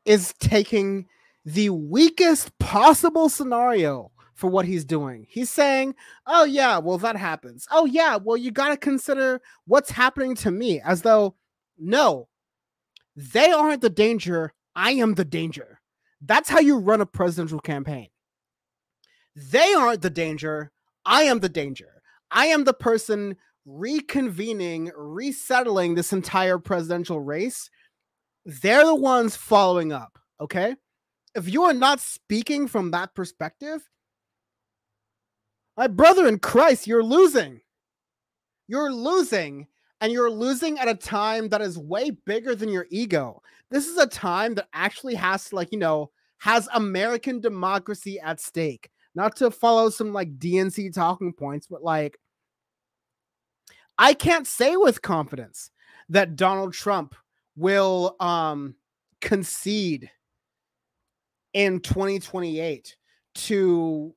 is taking the weakest possible scenario for what he's doing. He's saying, oh yeah, well, that happens. Oh yeah, well, you got to consider what's happening to me, as though, no, they aren't the danger. I am the danger. That's how you run a presidential campaign. They aren't the danger. I am the danger. I am the person reconvening, resettling this entire presidential race. They're the ones following up, okay? If you are not speaking from that perspective, my brother in Christ, you're losing. You're losing, and you're losing at a time that is way bigger than your ego. This is a time that actually has to, like, you know, has American democracy at stake. Not to follow some, like, DNC talking points, but, like, I can't say with confidence that Donald Trump will concede in 2028 to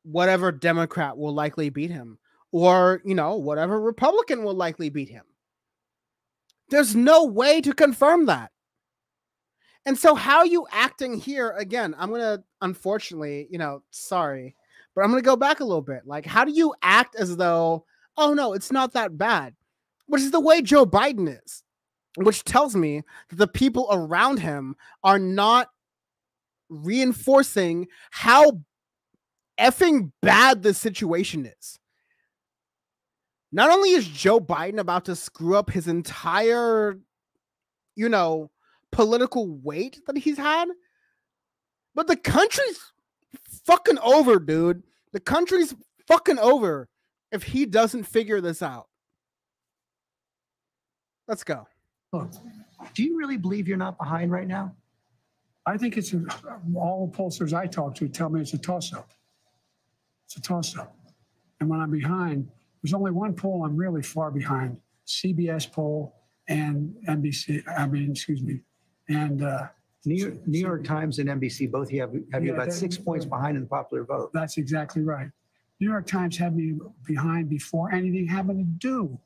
whatever Democrat will likely beat him, or, you know, whatever Republican will likely beat him. There's no way to confirm that. And so how are you acting here? Again, I'm going to, unfortunately, you know, sorry, but I'm going to go back a little bit. Like, how do you act as though, oh no, it's not that bad, which is the way Joe Biden is, which tells me that the people around him are not reinforcing how effing bad the situation is. Not only is Joe Biden about to screw up his entire, you know, political weight that he's had, but the country's fucking over, dude. The country's fucking over if he doesn't figure this out. Let's go. Look, do you really believe you're not behind right now? I think it's all the pollsters I talk to tell me it's a toss-up. It's a toss-up. And when I'm behind, there's only one poll I'm really far behind, CBS poll and NBC, and New York Times and NBC both have you about 6 points behind in the popular vote. That's exactly right. New York Times had me behind before anything happened to do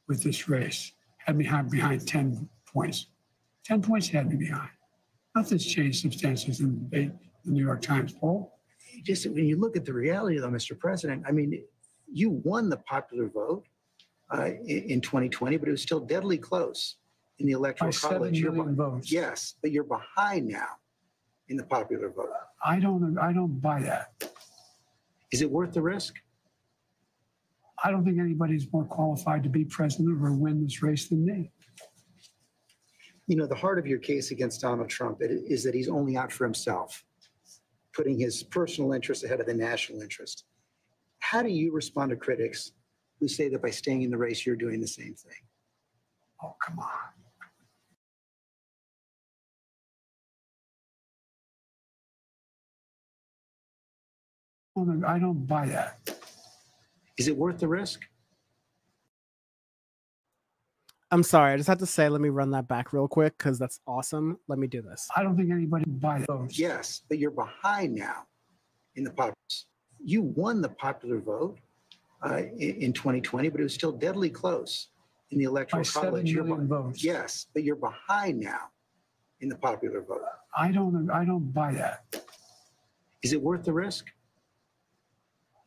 with this race. Had me behind 10 points. 10 points had me behind. Nothing's changed substantially in the New York Times poll. Just when you look at the reality, though, Mr. President, I mean, you won the popular vote in 2020, but it was still deadly close in the electoral college. 7 million votes. Yes, but you're behind now in the popular vote. I don't buy that. Is it worth the risk? I don't think anybody's more qualified to be president or win this race than me. You know, the heart of your case against Donald Trump is that he's only out for himself, putting his personal interest ahead of the national interest. How do you respond to critics who say that by staying in the race, you're doing the same thing? Oh, come on. I don't buy that. Is it worth the risk? I'm sorry. I just have to say, let me run that back real quick because that's awesome. Let me do this. I don't think anybody buys those. Yes, but you're behind now in the popular. You won the popular vote in 2020, but it was still deadly close in the electoral college. 7 million votes. Yes, but you're behind now in the popular vote. I don't buy that. Is it worth the risk?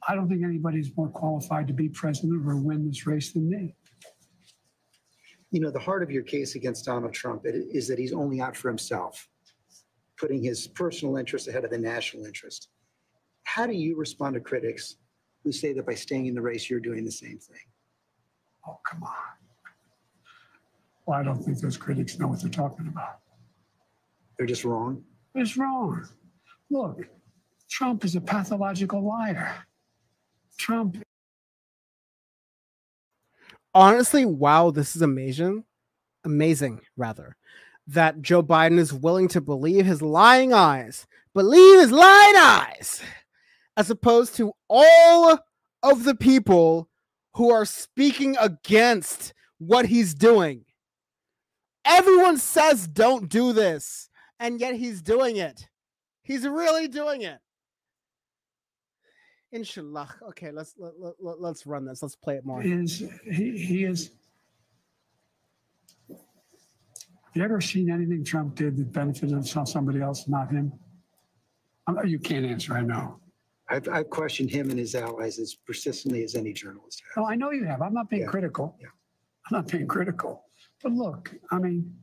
I don't think anybody's more qualified to be president or win this race than me. You know, the heart of your case against Donald Trump is that he's only out for himself, putting his personal interest ahead of the national interest. How do you respond to critics who say that by staying in the race, you're doing the same thing? Oh, come on. Well, I don't think those critics know what they're talking about. They're just wrong? It's wrong. Look, Trump is a pathological liar. Trump. Honestly, wow, this is amazing, that Joe Biden is willing to believe his lying eyes, as opposed to all of the people who are speaking against what he's doing. Everyone says don't do this, and yet he's doing it. He's really doing it. Inshallah. Okay, let's run this. Let's play it more. He is. Have you ever seen anything Trump did that benefited somebody else, not him? You can't answer. I know. I've questioned him and his allies as persistently as any journalist has. Oh, I know you have. I'm not being critical. Yeah. I'm not being critical. But look, I mean,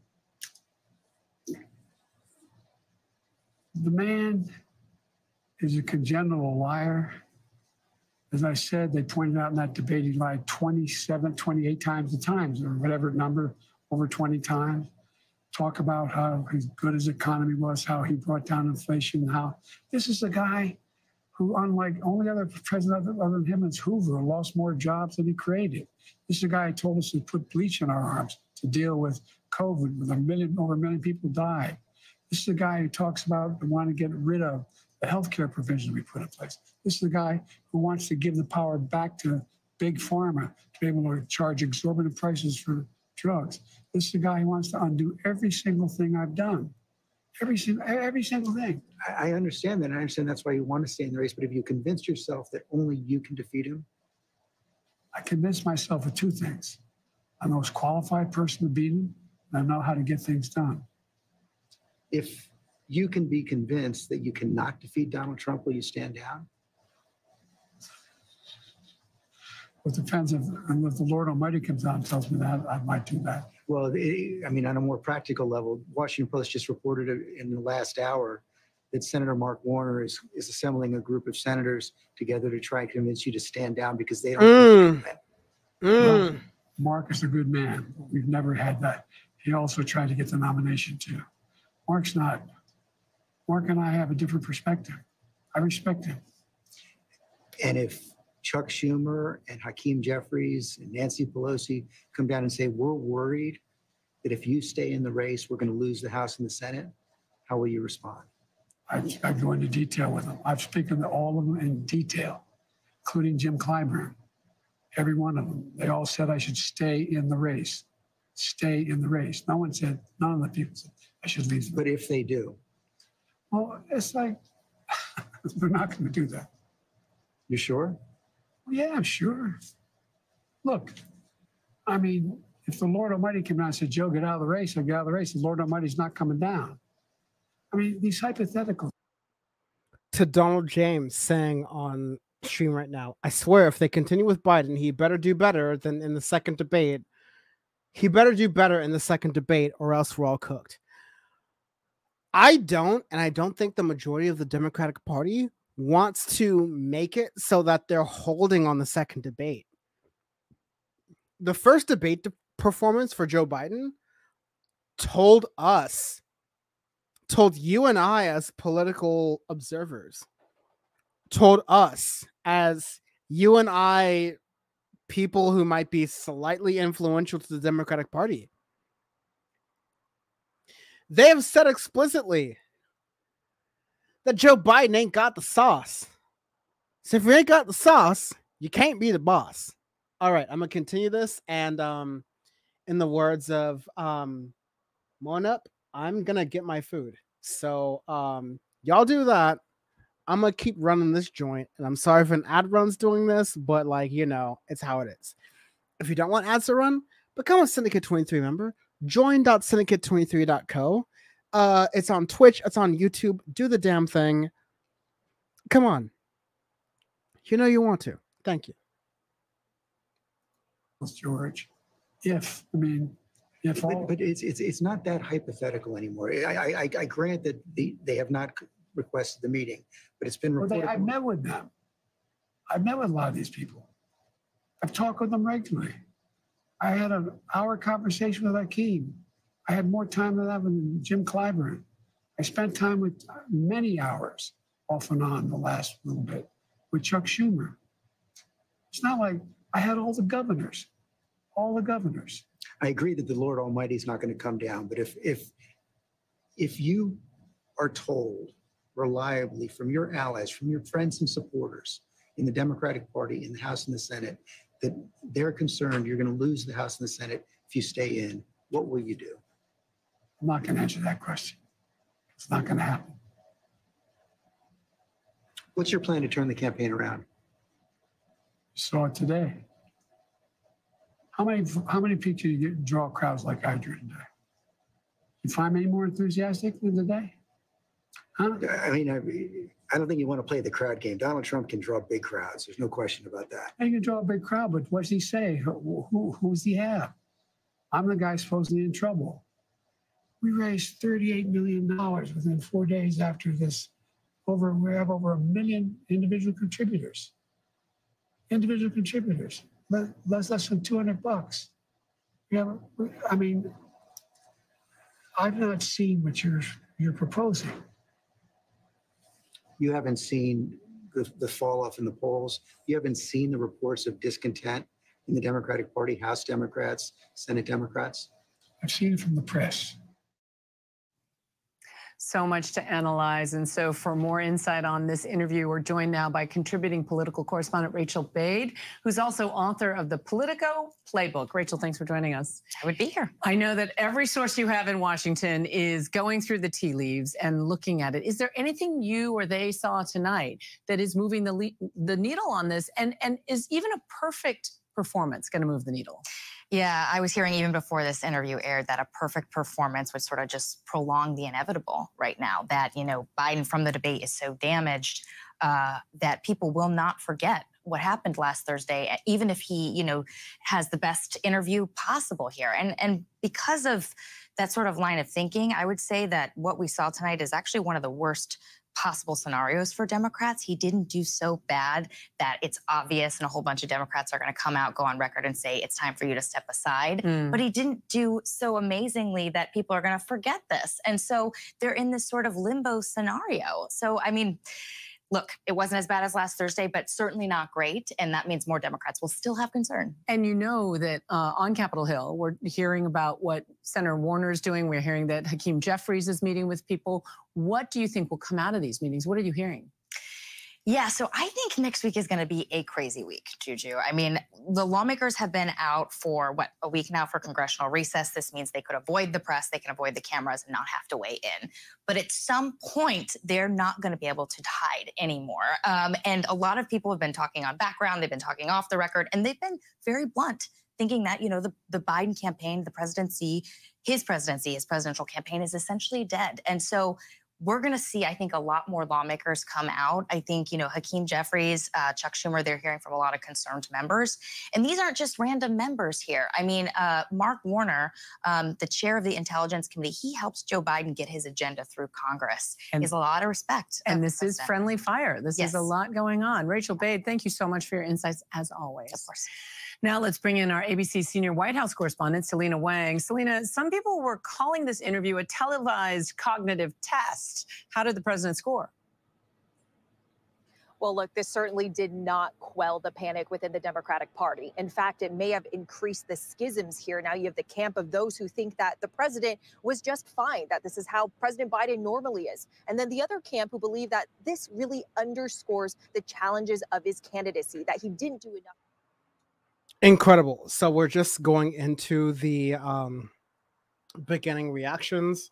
the man is a congenital liar. As I said, they pointed out in that debate, he lied 27, 28 times the times, or whatever number, over 20 times. Talk about how good his economy was, how he brought down inflation, how this is a guy who, unlike only other president other than him is Hoover, lost more jobs than he created. This is a guy who told us to put bleach in our arms to deal with COVID, with over a million people died. This is a guy who talks about wanting to get rid of the healthcare provision we put in place. This is the guy who wants to give the power back to big pharma to be able to charge exorbitant prices for drugs. This is the guy who wants to undo every single thing I've done. Every single thing. I understand that. I understand that's why you want to stay in the race. But have you convinced yourself that only you can defeat him? I convinced myself of two things. I'm the most qualified person to beat him, and I know how to get things done. If you can be convinced that you cannot defeat Donald Trump, will you stand down? It depends if the Lord Almighty comes down and tells me that, I might do that. Well, I mean, on a more practical level, Washington Post just reported in the last hour that Senator Mark Warner is assembling a group of senators together to try and convince you to stand down because they don't think you can win. Well, Mark is a good man. We've never had that. He also tried to get the nomination too. Mark's not. Mark and I have a different perspective. I respect him. And if Chuck Schumer and Hakeem Jeffries and Nancy Pelosi come down and say, we're worried that if you stay in the race, we're going to lose the House and the Senate, how will you respond? I go into detail with them. I've spoken to all of them in detail, including Jim Clyburn. Every one of them. They all said I should stay in the race. Stay in the race. None of the people said I should leave. But if they do? Well, it's like, they're not going to do that. You sure? Well, yeah, I'm sure. Look, I mean, if the Lord Almighty came down and said, Joe, get out of the race, I'd get out of the race. The Lord Almighty's not coming down. I mean, these hypotheticals. To Donald James saying on stream right now, I swear if they continue with Biden, he better do better than in the second debate. He better do better in the second debate or else we're all cooked. I don't think the majority of the Democratic Party wants to make it so that they're holding on the second debate. The first debate performance for Joe Biden told you and I as political observers, told us as you and I, people who might be slightly influential to the Democratic Party. They have said explicitly that Joe Biden ain't got the sauce. So if you ain't got the sauce, you can't be the boss. All right, I'm gonna continue this, and in the words of Monup, I'm gonna get my food. So y'all do that. I'm gonna keep running this joint, and I'm sorry if an ad run's doing this, but like, you know, it's how it is. If you don't want ads to run, become a Syndicate 23 member. Join.syndicate23.co. It's on Twitch, it's on YouTube. Do the damn thing. Come on. You know you want to. Thank you. George, if all, but it's not that hypothetical anymore. I grant that they have not requested the meeting, but it's been reported. I've met with them. I've met with a lot of these people. I've talked with them regularly. I had an hour conversation with Hakeem. I had more time than that with Jim Clyburn. I spent time with many hours off and on the last little bit with Chuck Schumer. It's not like I had all the governors. I agree that the Lord Almighty is not going to come down, but if you are told reliably from your allies, from your friends and supporters in the Democratic Party, in the House and the Senate, that they're concerned you're going to lose the House and the Senate if you stay in, what will you do? I'm not going to answer that question. It's not going to happen. What's your plan to turn the campaign around? Saw it today. How many people do you draw crowds like I drew today? You find me any more enthusiastic than today? Huh? I mean, I don't think you want to play the crowd game. Donald Trump can draw big crowds. There's no question about that. He can draw a big crowd, but what does he say? Who's he have? I'm the guy supposedly in trouble. We raised $38 million within 4 days after this. We have over 1 million individual contributors. Less than $200. I mean, I've not seen what you're proposing. You haven't seen the fall off in the polls. You haven't seen the reports of discontent in the Democratic Party, House Democrats, Senate Democrats. I've seen it from the press. So much to analyze. And so for more insight on this interview, we're joined now by contributing political correspondent Rachel Bade, who's also author of the Politico Playbook. Rachel, thanks for joining us. I would be here. I know that every source you have in Washington is going through the tea leaves and looking at it. Is there anything you or they saw tonight that is moving the needle on this? And is even a perfect performance going to move the needle? Yeah, I was hearing even before this interview aired that a perfect performance would sort of just prolong the inevitable right now, that, Biden from the debate is so damaged that people will not forget what happened last Thursday, even if he, has the best interview possible here. And because of that sort of line of thinking, I would say that what we saw tonight is actually one of the worst possible scenarios for Democrats. He didn't do so bad that it's obvious and a whole bunch of Democrats are going to come out, go on record and say it's time for you to step aside. But he didn't do so amazingly that people are going to forget this. And so they're in this sort of limbo scenario. So, I mean, look, it wasn't as bad as last Thursday, but certainly not great. And that means more Democrats will still have concern. And you know that on Capitol Hill, we're hearing about what Senator Warner is doing. We're hearing that Hakeem Jeffries is meeting with people. What do you think will come out of these meetings? What are you hearing? Yeah, so I think next week is going to be a crazy week, Juju. I mean, the lawmakers have been out for, a week now for congressional recess. This means they could avoid the press, they can avoid the cameras and not have to weigh in. But at some point, they're not going to be able to hide anymore. And a lot of people have been talking on background, they've been talking off the record, and they've been very blunt, thinking that, the Biden campaign, the presidency, his presidential campaign is essentially dead. And so we're going to see, I think, a lot more lawmakers come out. I think, Hakeem Jeffries, Chuck Schumer, they're hearing from a lot of concerned members. And these aren't just random members here. I mean, Mark Warner, the chair of the Intelligence Committee, he helps Joe Biden get his agenda through Congress. He has a lot of respect. And this is friendly fire. This is a lot going on. Rachel Bade, thank you so much for your insights, as always. Of course. Now let's bring in our ABC senior White House correspondent, Selena Wang. Selena, some people were calling this interview a televised cognitive test. How did the president score? Well, look, this certainly did not quell the panic within the Democratic Party. In fact, it may have increased the schisms here. Now you have the camp of those who think that the president was just fine, that this is how President Biden normally is. And then the other camp who believe that this really underscores the challenges of his candidacy, that he didn't do enough. Incredible. So we're just going into the beginning reactions.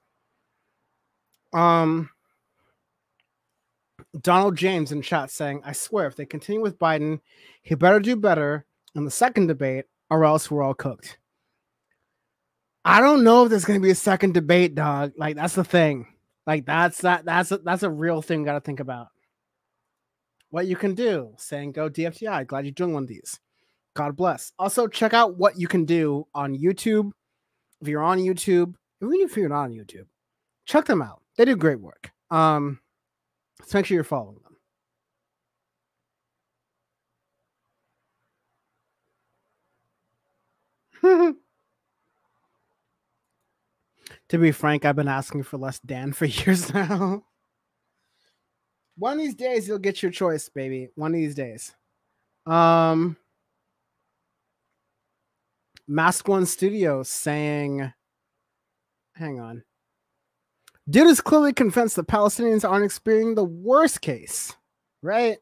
Donald James in chat saying, I swear if they continue with Biden, he better do better in the second debate or else we're all cooked. I don't know if there's going to be a second debate, dog. Like, that's the thing. Like, that's a real thing you got to think about. What you can do, saying go DFTI. Glad you're doing one of these. God bless. Also, check out what you can do on YouTube. If you're on YouTube, even if you're not on YouTube, check them out. They do great work. So make sure you're following them. To be frank, I've been asking for less Dan for years now. One of these days, you'll get your choice, baby. One of these days. Mask One Studios saying, hang on. Dude is clearly convinced that Palestinians aren't experiencing the worst case, right?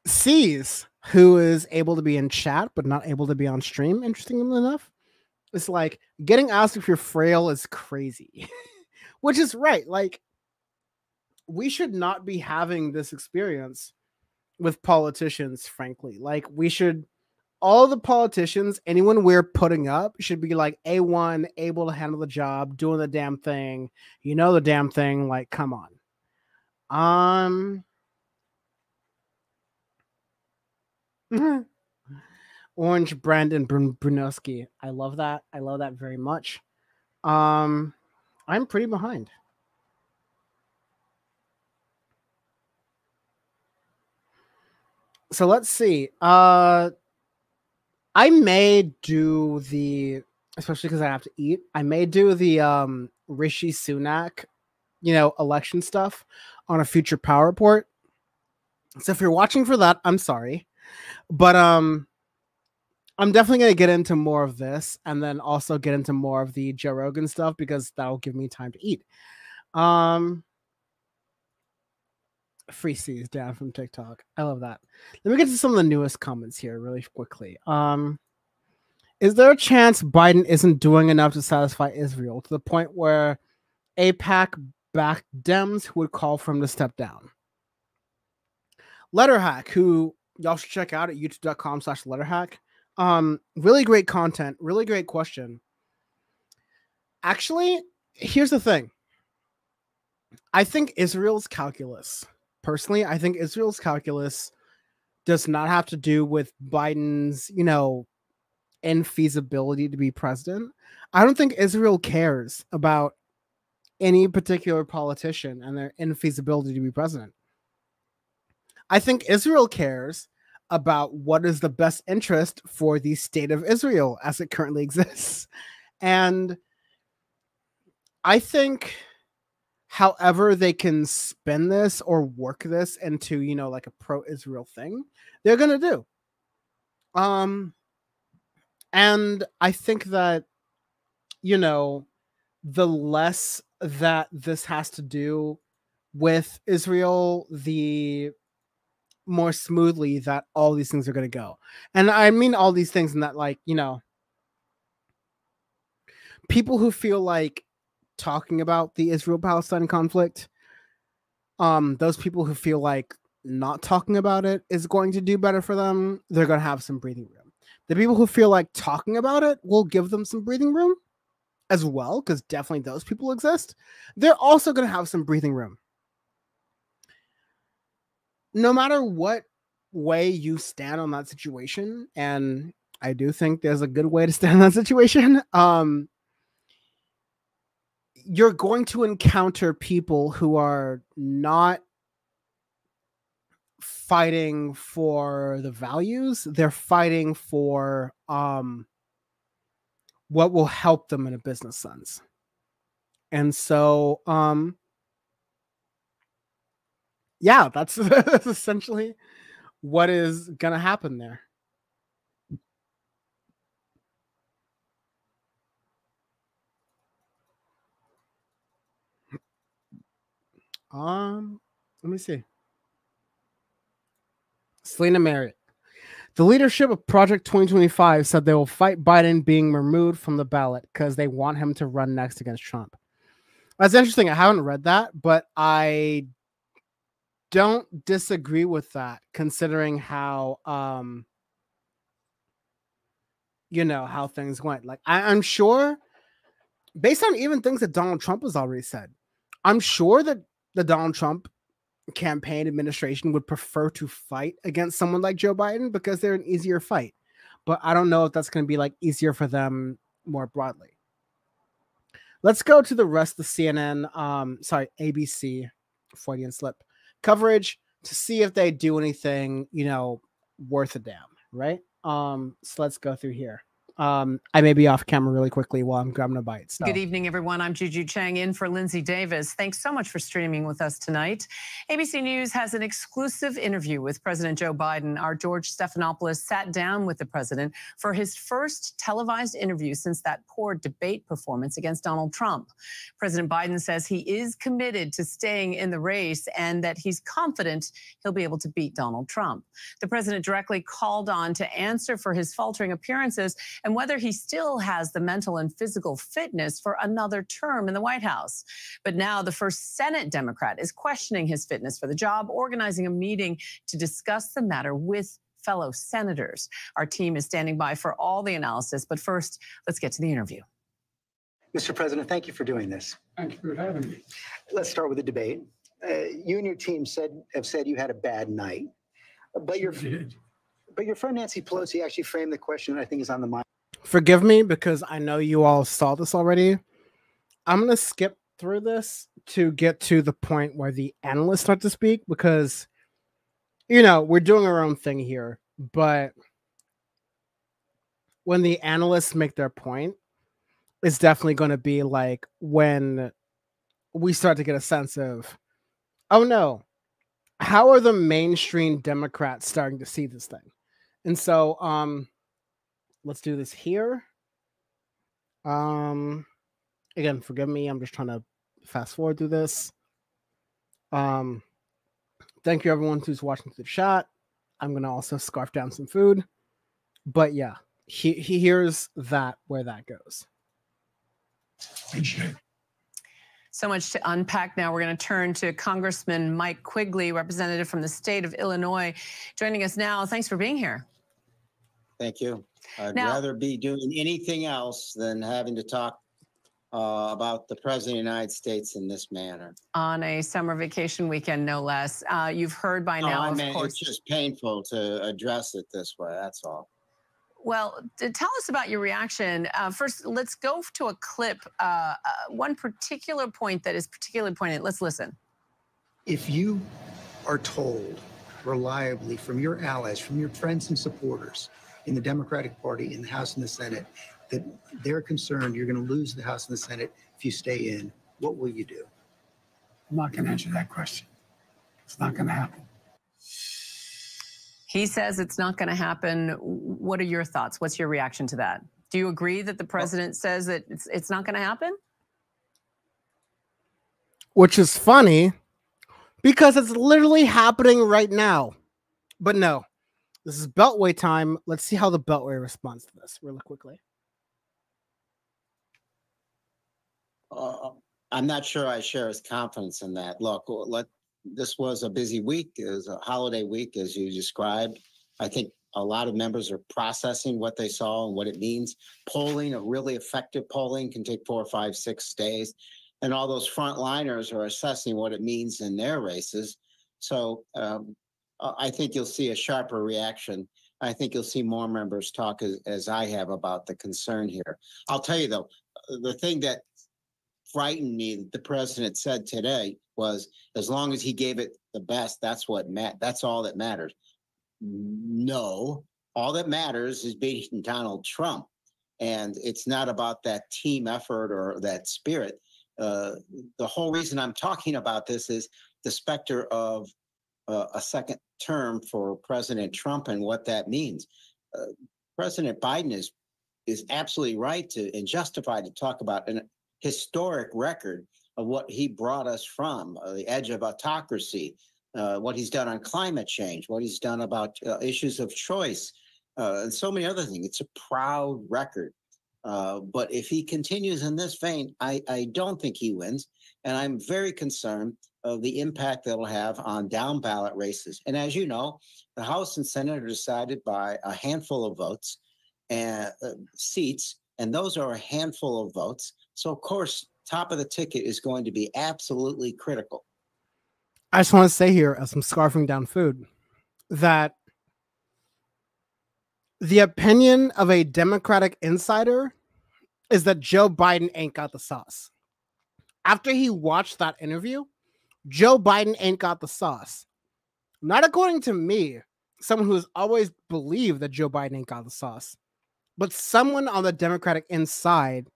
Sees, who is able to be in chat but not able to be on stream, interestingly enough, it's like getting asked if you're frail is crazy. Which is right. Like, we should not be having this experience with politicians, frankly. Like, we should, all the politicians, anyone we're putting up should be like A1, able to handle the job, doing the damn thing. You know the damn thing. Like, come on. Orange Brandon Brunowski. I love that. I love that very much. I'm pretty behind. So let's see. I may do the, especially because I have to eat, I may do the Rishi Sunak, election stuff on a future Power Report. So if you're watching for that, I'm sorry. But I'm definitely going to get into more of this and then also get into more of the Joe Rogan stuff because that'll give me time to eat. Free C's down from TikTok. I love that. Let me get to some of the newest comments here really quickly. Is there a chance Biden isn't doing enough to satisfy Israel to the point where AIPAC-backed Dems who would call for him to step down? Letterhack, who y'all should check out at youtube.com/letterhack. Really great content. Really great question. Actually, here's the thing. I think Israel's calculus, personally, I think Israel's calculus does not have to do with Biden's, infeasibility to be president. I don't think Israel cares about any particular politician and their infeasibility to be president. I think Israel cares about what is the best interest for the state of Israel as it currently exists. And I think however they can spin this or work this into, like a pro-Israel thing, they're going to do. And I think that, the less that this has to do with Israel, the more smoothly that all these things are going to go. And I mean all these things in that, like, people who feel like talking about the Israel-Palestine conflict, those people who feel like not talking about it is going to do better for them, they're going to have some breathing room. The people who feel like talking about it will give them some breathing room as well, because definitely those people exist. They're also going to have some breathing room. No matter what way you stand on that situation, and I do think there's a good way to stand on that situation, you're going to encounter people who are not fighting for the values. They're fighting for what will help them in a business sense. And so, yeah, that's essentially what is going to happen there. Let me see. Selena Merritt. The leadership of Project 2025 said they will fight Biden being removed from the ballot because they want him to run next against Trump. That's interesting. I haven't read that, but I don't disagree with that, considering how you know, how things went. Like I'm sure, based on even things that Donald Trump has already said, I'm sure that the Donald Trump campaign administration would prefer to fight against someone like Joe Biden because they're an easier fight. But I don't know if that's going to be like easier for them more broadly. Let's go to the rest of the CNN, ABC, Freudian slip, coverage to see if they do anything, you know, worth a damn, right? So let's go through here. I may be off camera really quickly while I'm grabbing a bite. So. Good evening, everyone. I'm Juju Chang in for Lindsay Davis. Thanks so much for streaming with us tonight. ABC News has an exclusive interview with President Joe Biden. Our George Stephanopoulos sat down with the president for his first televised interview since that poor debate performance against Donald Trump. President Biden says he is committed to staying in the race and that he's confident he'll be able to beat Donald Trump. The president directly called on to answer for his faltering appearances and whether he still has the mental and physical fitness for another term in the White House. But now the first Senate Democrat is questioning his fitness for the job, organizing a meeting to discuss the matter with fellow senators. Our team is standing by for all the analysis, but first, let's get to the interview. Mr. President, thank you for doing this. Thank you for having me. Let's start with the debate. You and your team have said you had a bad night, but your friend Nancy Pelosi actually framed the question that I think is on the mind. Forgive me because I know you all saw this already. I'm going to skip through this to get to the point where the analysts start to speak because, you know, we're doing our own thing here. But when the analysts make their point, it's definitely going to be like when we start to get a sense of, oh no, how are the mainstream Democrats starting to see this thing? And so, let's do this here. Again, forgive me. I'm just trying to fast forward through this. Thank you everyone who's watching the chat. I'm going to also scarf down some food. But yeah, he hears that where that goes. Appreciate it. So much to unpack now. We're going to turn to Congressman Mike Quigley, representative from the state of Illinois, joining us now. Thanks for being here. Thank you. I'd rather be doing anything else than having to talk about the President of the United States in this manner. On a summer vacation weekend, no less. You've heard by now, of course. It's just painful to address it this way, that's all. Well, tell us about your reaction. First, let's go to a clip, one particular point that is particularly poignant. Let's listen. If you are told reliably from your allies, from your friends and supporters in the Democratic Party, in the House and the Senate, that they're concerned you're going to lose the House and the Senate if you stay in, what will you do? I'm not going to answer that question. It's not going to happen. He says it's not going to happen. What are your thoughts? What's your reaction to that? Do you agree that the president says that it's not going to happen? Which is funny because it's literally happening right now. But no, this is Beltway time. Let's see how the Beltway responds to this really quickly. I'm not sure I share his confidence in that. Look, this was a busy week. It was a holiday week, as you described. I think a lot of members are processing what they saw and what it means. Polling, a really effective polling, can take 4, 5, 6 days. And all those frontliners are assessing what it means in their races. So I think you'll see a sharper reaction. I think you'll see more members talk as I have about the concern here. I'll tell you, though, the thing that frightened me that the president said today was, as long as he gave it the best, that's all that matters. No, all that matters is beating Donald Trump. And it's not about that team effort or that spirit. The whole reason I'm talking about this is the specter of a second term for President Trump and what that means. President Biden is absolutely right and justified to talk about an historic record of what he brought us from, the edge of autocracy, what he's done on climate change, what he's done about issues of choice, and so many other things. It's a proud record. But if he continues in this vein, I don't think he wins. And I'm very concerned of the impact that'll have on down ballot races. And as you know, the House and Senate are decided by a handful of votes and seats, and those are a handful of votes. So, of course, top of the ticket is going to be absolutely critical. I just want to say here, as I'm scarfing down food, that the opinion of a Democratic insider is that Joe Biden ain't got the sauce. After he watched that interview, Joe Biden ain't got the sauce. Not according to me, someone who has always believed that Joe Biden ain't got the sauce, but someone on the Democratic inside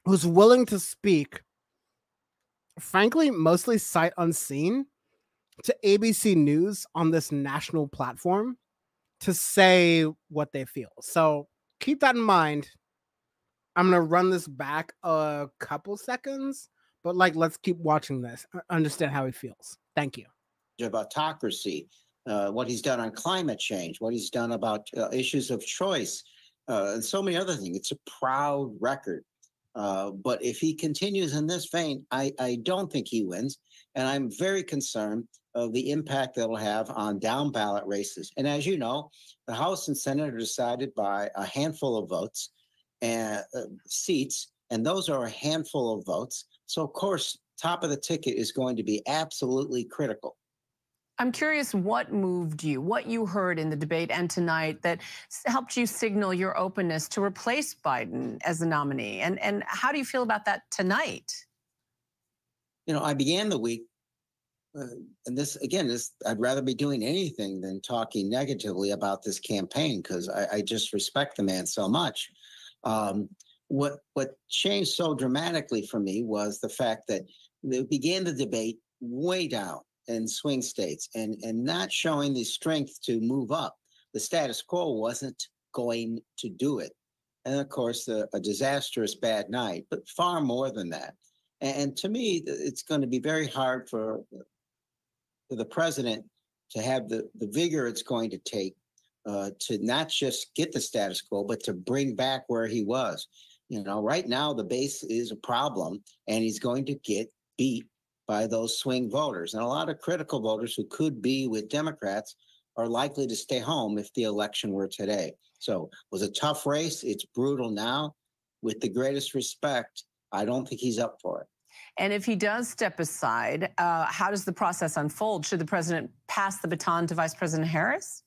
who's willing to speak, frankly, mostly sight unseen, to ABC News on this national platform to say what they feel. So keep that in mind. I'm going to run this back a couple seconds, but let's keep watching this. Understand how he feels. Thank you. Of autocracy, what he's done on climate change, what he's done about issues of choice, and so many other things. It's a proud record. But if he continues in this vein, I don't think he wins. And I'm very concerned of the impact that'll have on down ballot races. And as you know, the House and Senate are decided by a handful of votes and seats, and those are a handful of votes. So, of course, top of the ticket is going to be absolutely critical. I'm curious what moved you, what you heard in the debate and tonight that helped you signal your openness to replace Biden as the nominee. And how do you feel about that tonight? You know, I began the week, and this, I'd rather be doing anything than talking negatively about this campaign because I just respect the man so much. What changed so dramatically for me was the fact that they began the debate way down in swing states and not showing the strength to move up. The status quo wasn't going to do it. And of course, a disastrous bad night, but far more than that. And to me, it's going to be very hard for the president to have the vigor it's going to take to not just get the status quo, but to bring back where he was. You know, right now, the base is a problem, and he's going to get beat by those swing voters. And a lot of critical voters who could be with Democrats are likely to stay home if the election were today. So it was a tough race. It's brutal now. With the greatest respect, I don't think he's up for it. And if he does step aside, how does the process unfold? Should the president pass the baton to Vice President Harris?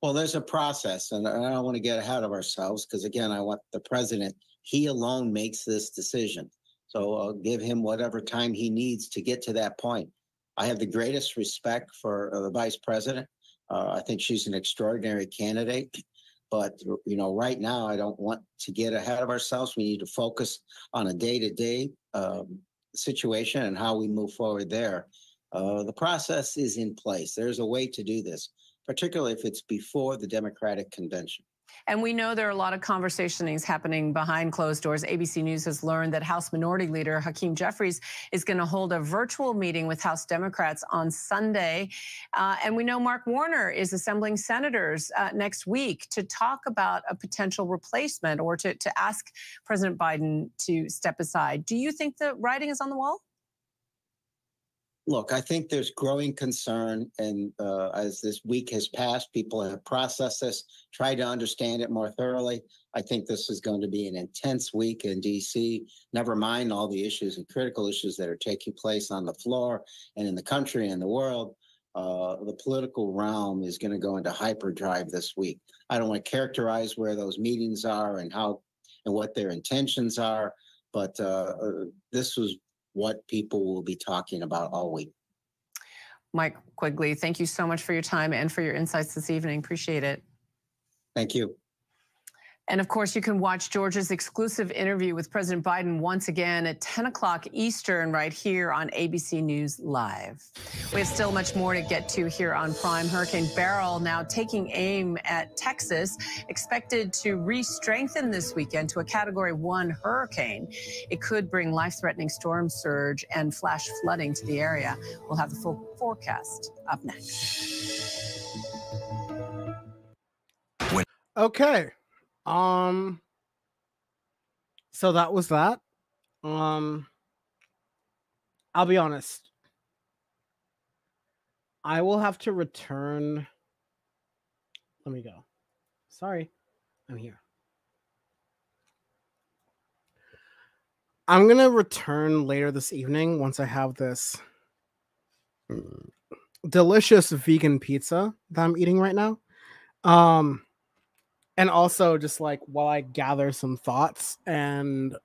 Well, there's a process, and I don't want to get ahead of ourselves because, again, I want the president, he alone makes this decision. So I'll give him whatever time he needs to get to that point. I have the greatest respect for the vice president. I think she's an extraordinary candidate. But, you know, right now, I don't want to get ahead of ourselves. We need to focus on a day-to-day situation and how we move forward there. The process is in place. There's a way to do this, particularly if it's before the Democratic convention. And we know there are a lot of conversations happening behind closed doors. ABC News has learned that House Minority Leader Hakeem Jeffries is going to hold a virtual meeting with House Democrats on Sunday. And we know Mark Warner is assembling senators next week to talk about a potential replacement or to ask President Biden to step aside. Do you think the writing is on the wall? Look, I think there's growing concern, and as this week has passed, people have processed this, tried to understand it more thoroughly. I think this is going to be an intense week in D.C., never mind all the issues and critical issues that are taking place on the floor and in the country and the world. The political realm is going to go into hyperdrive this week. I don't want to characterize where those meetings are and how and what their intentions are, but this was what people will be talking about all week. Mike Quigley, thank you so much for your time and for your insights this evening. Appreciate it. Thank you. And of course, you can watch George's exclusive interview with President Biden once again at 10 o'clock Eastern right here on ABC News Live. We have still much more to get to here on Prime. Hurricane Beryl now taking aim at Texas, expected to re-strengthen this weekend to a Category 1 hurricane. It could bring life-threatening storm surge and flash flooding to the area. We'll have the full forecast up next. Okay. So that was that. I'll be honest. I will have to return. Let me go. Sorry. I'm here. I'm going to return later this evening once I have this delicious vegan pizza that I'm eating right now. And also just like while I gather some thoughts and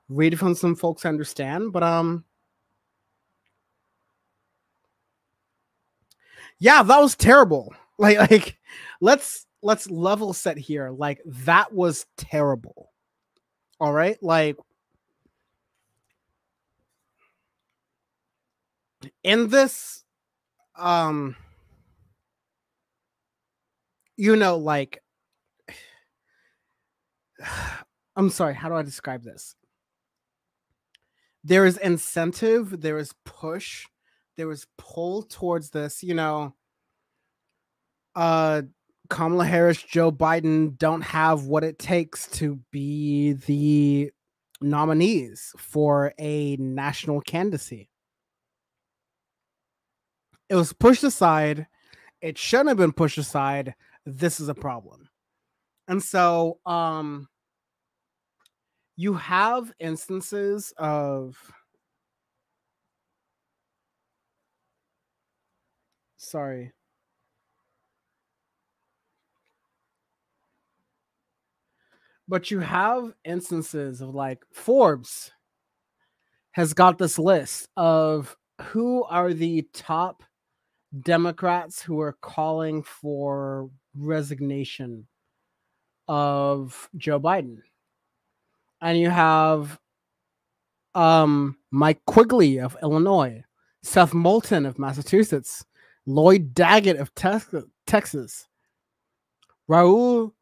read from some folks I understand. But yeah, that was terrible. Like let's level set here. Like that was terrible. All right? Like in this you know, like I'm sorry, how do I describe this? There is incentive, there is push, there is pull towards this, you know. Kamala Harris, Joe Biden don't have what it takes to be the nominees for a national candidacy. It was pushed aside. It shouldn't have been pushed aside. This is a problem. And so, you have instances of, sorry. But you have instances of like Forbes has got this list of who are the top Democrats who are calling for resignation of Joe Biden. And you have Mike Quigley of Illinois, Seth Moulton of Massachusetts, Lloyd Daggett of Texas, Raul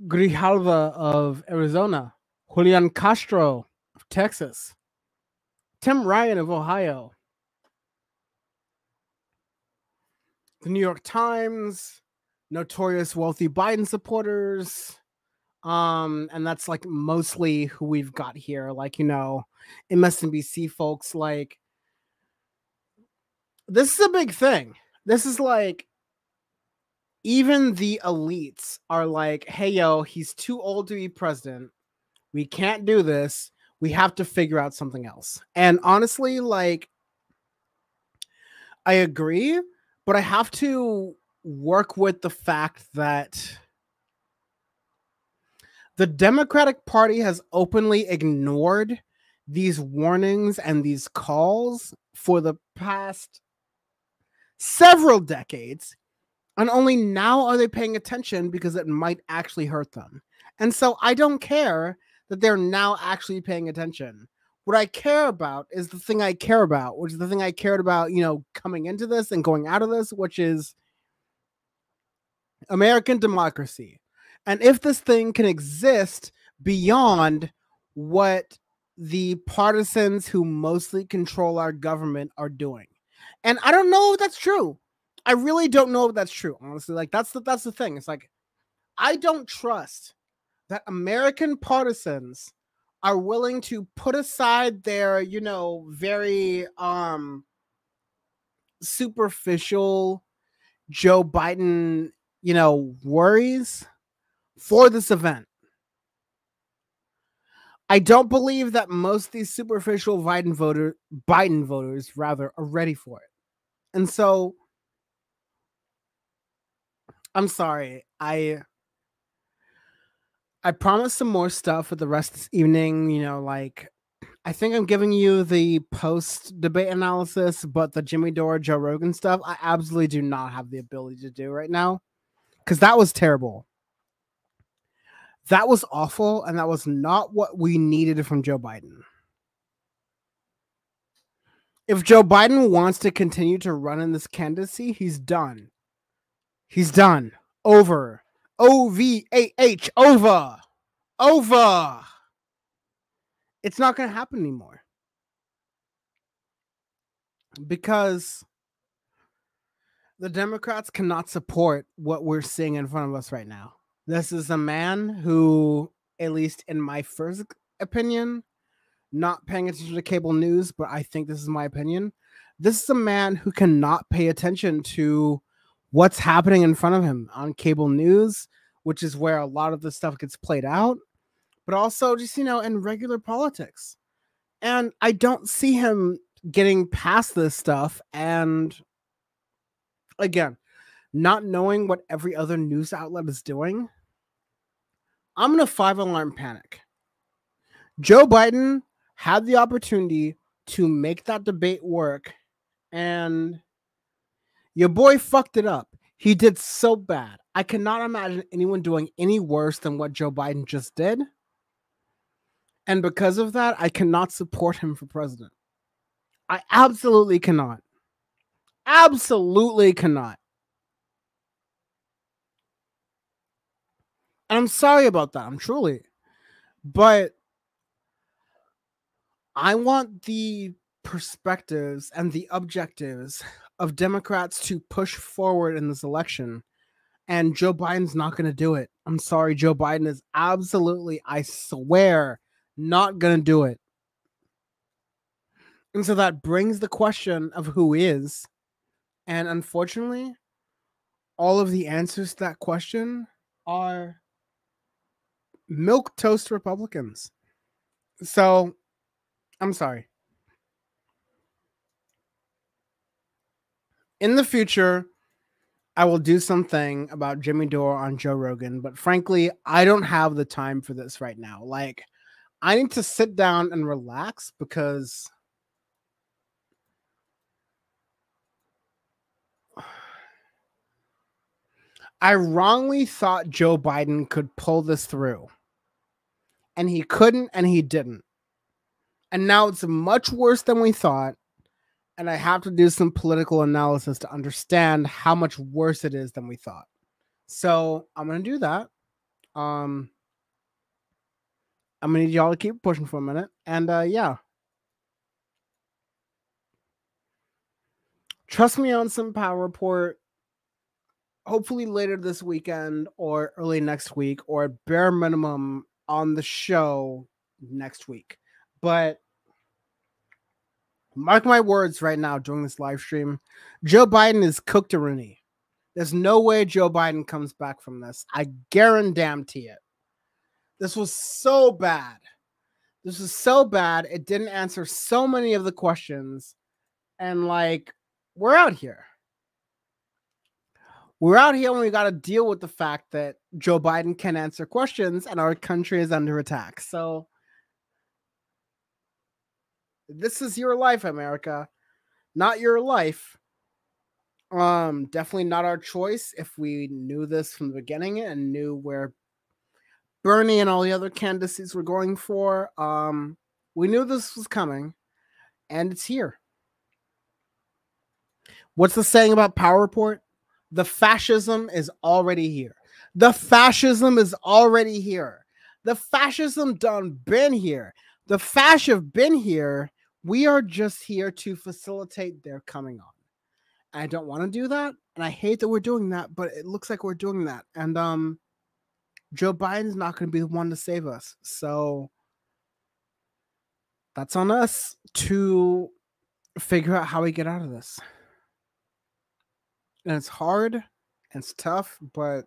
Grijalva of Arizona, Julian Castro of Texas, Tim Ryan of Ohio, the New York Times, notorious wealthy Biden supporters. And that's like mostly who we've got here. Like, you know, MSNBC folks, like, this is a big thing. This is like, even the elites are like, hey, yo, he's too old to be president. We can't do this. We have to figure out something else. And honestly, like, I agree, but I have to work with the fact that the Democratic Party has openly ignored these warnings and these calls for the past several decades. And only now are they paying attention because it might actually hurt them. And so I don't care that they're now actually paying attention. What I care about is the thing I care about, which is the thing I cared about, you know, coming into this and going out of this, which is American democracy. And if this thing can exist beyond what the partisans who mostly control our government are doing. And I don't know if that's true. I really don't know if that's true, honestly. Like, that's the thing. It's like, I don't trust that American partisans are willing to put aside their, you know, very superficial Joe Biden, you know, worries for this event. I don't believe that most of these superficial Biden voters are ready for it. And so I'm sorry. I promised some more stuff for the rest of this evening, you know, like I think I'm giving you the post-debate analysis, but the Jimmy Dore, Joe Rogan stuff, I absolutely do not have the ability to do right now because that was terrible. That was awful, and that was not what we needed from Joe Biden. If Joe Biden wants to continue to run in this candidacy, he's done. He's done. Over. OVAH. Over. Over. It's not going to happen anymore. Because the Democrats cannot support what we're seeing in front of us right now. This is a man who, at least in my first opinion, not paying attention to cable news, but I think this is my opinion. This is a man who cannot pay attention to what's happening in front of him on cable news, which is where a lot of the stuff gets played out, but also just, in regular politics. And I don't see him getting past this stuff. And again, not knowing what every other news outlet is doing, I'm in a 5-alarm panic. Joe Biden had the opportunity to make that debate work, and your boy fucked it up. He did so bad. I cannot imagine anyone doing any worse than what Joe Biden just did. And because of that, I cannot support him for president. I absolutely cannot. Absolutely cannot. And I'm sorry about that. I'm truly. But I want the perspectives and the objectives of Democrats to push forward in this election. And Joe Biden's not going to do it. I'm sorry. Joe Biden is absolutely, I swear, not going to do it. And so that brings the question of who is. And unfortunately, all of the answers to that question are milquetoast Republicans. So, I'm sorry. In the future, I will do something about Jimmy Dore on Joe Rogan, but frankly, I don't have the time for this right now. Like, I need to sit down and relax because I wrongly thought Joe Biden could pull this through. And he couldn't, and he didn't. And now it's much worse than we thought. And I have to do some political analysis to understand how much worse it is than we thought. So I'm going to do that. I'm going to need y'all to keep pushing for a minute. And yeah. Trust me on some Power Report. Hopefully later this weekend or early next week, or at bare minimum on the show next week. But mark my words right now during this live stream, Joe Biden is cooked Rooney. There's no way Joe Biden comes back from this. I guarantee it. This was so bad. This is so bad. It didn't answer so many of the questions. And we're out here. We're out here and we got to deal with the fact that Joe Biden can answer questions and our country is under attack. So this is your life, America. Not your life. Definitely not our choice. If we knew this from the beginning and knew where Bernie and all the other candidacies were going for, we knew this was coming, and it's here. What's the saying about Power Report? The fascism is already here. The fascism is already here. The fascism done been here. The fash have been here. We are just here to facilitate their coming on. I don't want to do that, and I hate that we're doing that, but it looks like we're doing that. And Joe Biden's not going to be the one to save us. So that's on us to figure out how we get out of this. And it's hard, and it's tough, but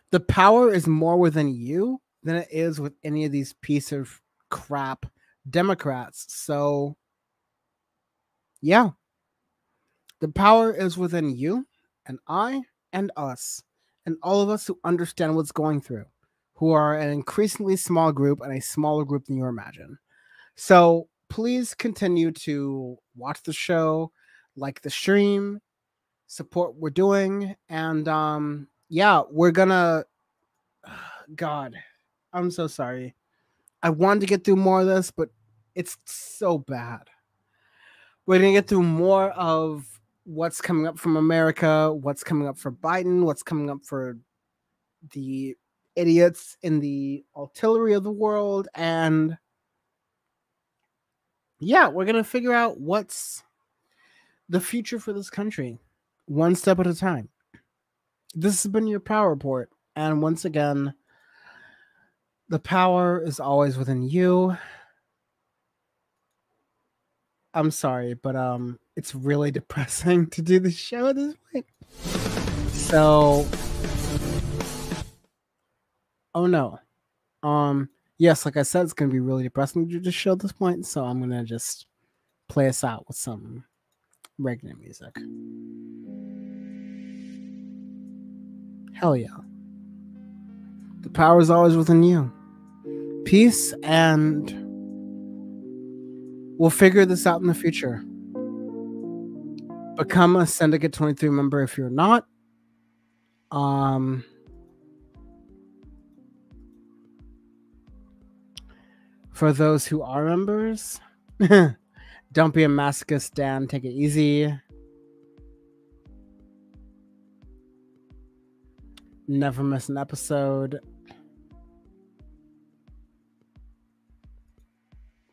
the power is more within you than it is with any of these piece of crap Democrats. So, yeah. The power is within you and I and us and all of us who understand what's going through, who are an increasingly small group and a smaller group than you imagine. So please continue to watch the show, like the stream, support what we're doing, and yeah, we're gonna. God, I'm so sorry. I wanted to get through more of this, but it's so bad. We're gonna get through more of what's coming up from America, what's coming up for Biden, what's coming up for the idiots in the artillery of the world, and yeah, we're gonna figure out what's the future for this country, one step at a time. This has been your Power Report, and once again, the power is always within you. I'm sorry, but it's really depressing to do the show at this point. So, oh no. Yes, like I said, it's gonna be really depressing to do the show at this point, so I'm gonna just play us out with some regular music. Hell yeah. The power is always within you. Peace, and we'll figure this out in the future. Become a Syndicate 23 member if you're not. For those who are members, don't be a masochist, Dan. Take it easy. Never miss an episode.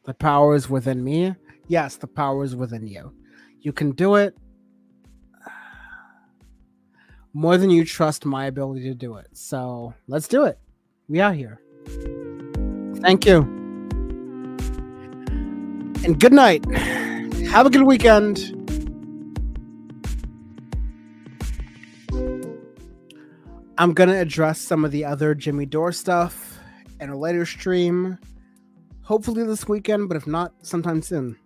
The power is within me. Yes, the power is within you. You can do it more than you trust my ability to do it. So let's do it. We out here. Thank you. And good night. Have a good weekend. I'm going to address some of the other Jimmy Dore stuff in a later stream. Hopefully this weekend, but if not, sometime soon.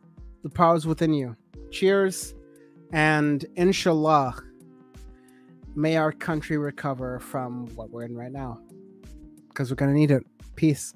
The power's within you. Cheers. And inshallah, may our country recover from what we're in right now. Because we're going to need it. Peace.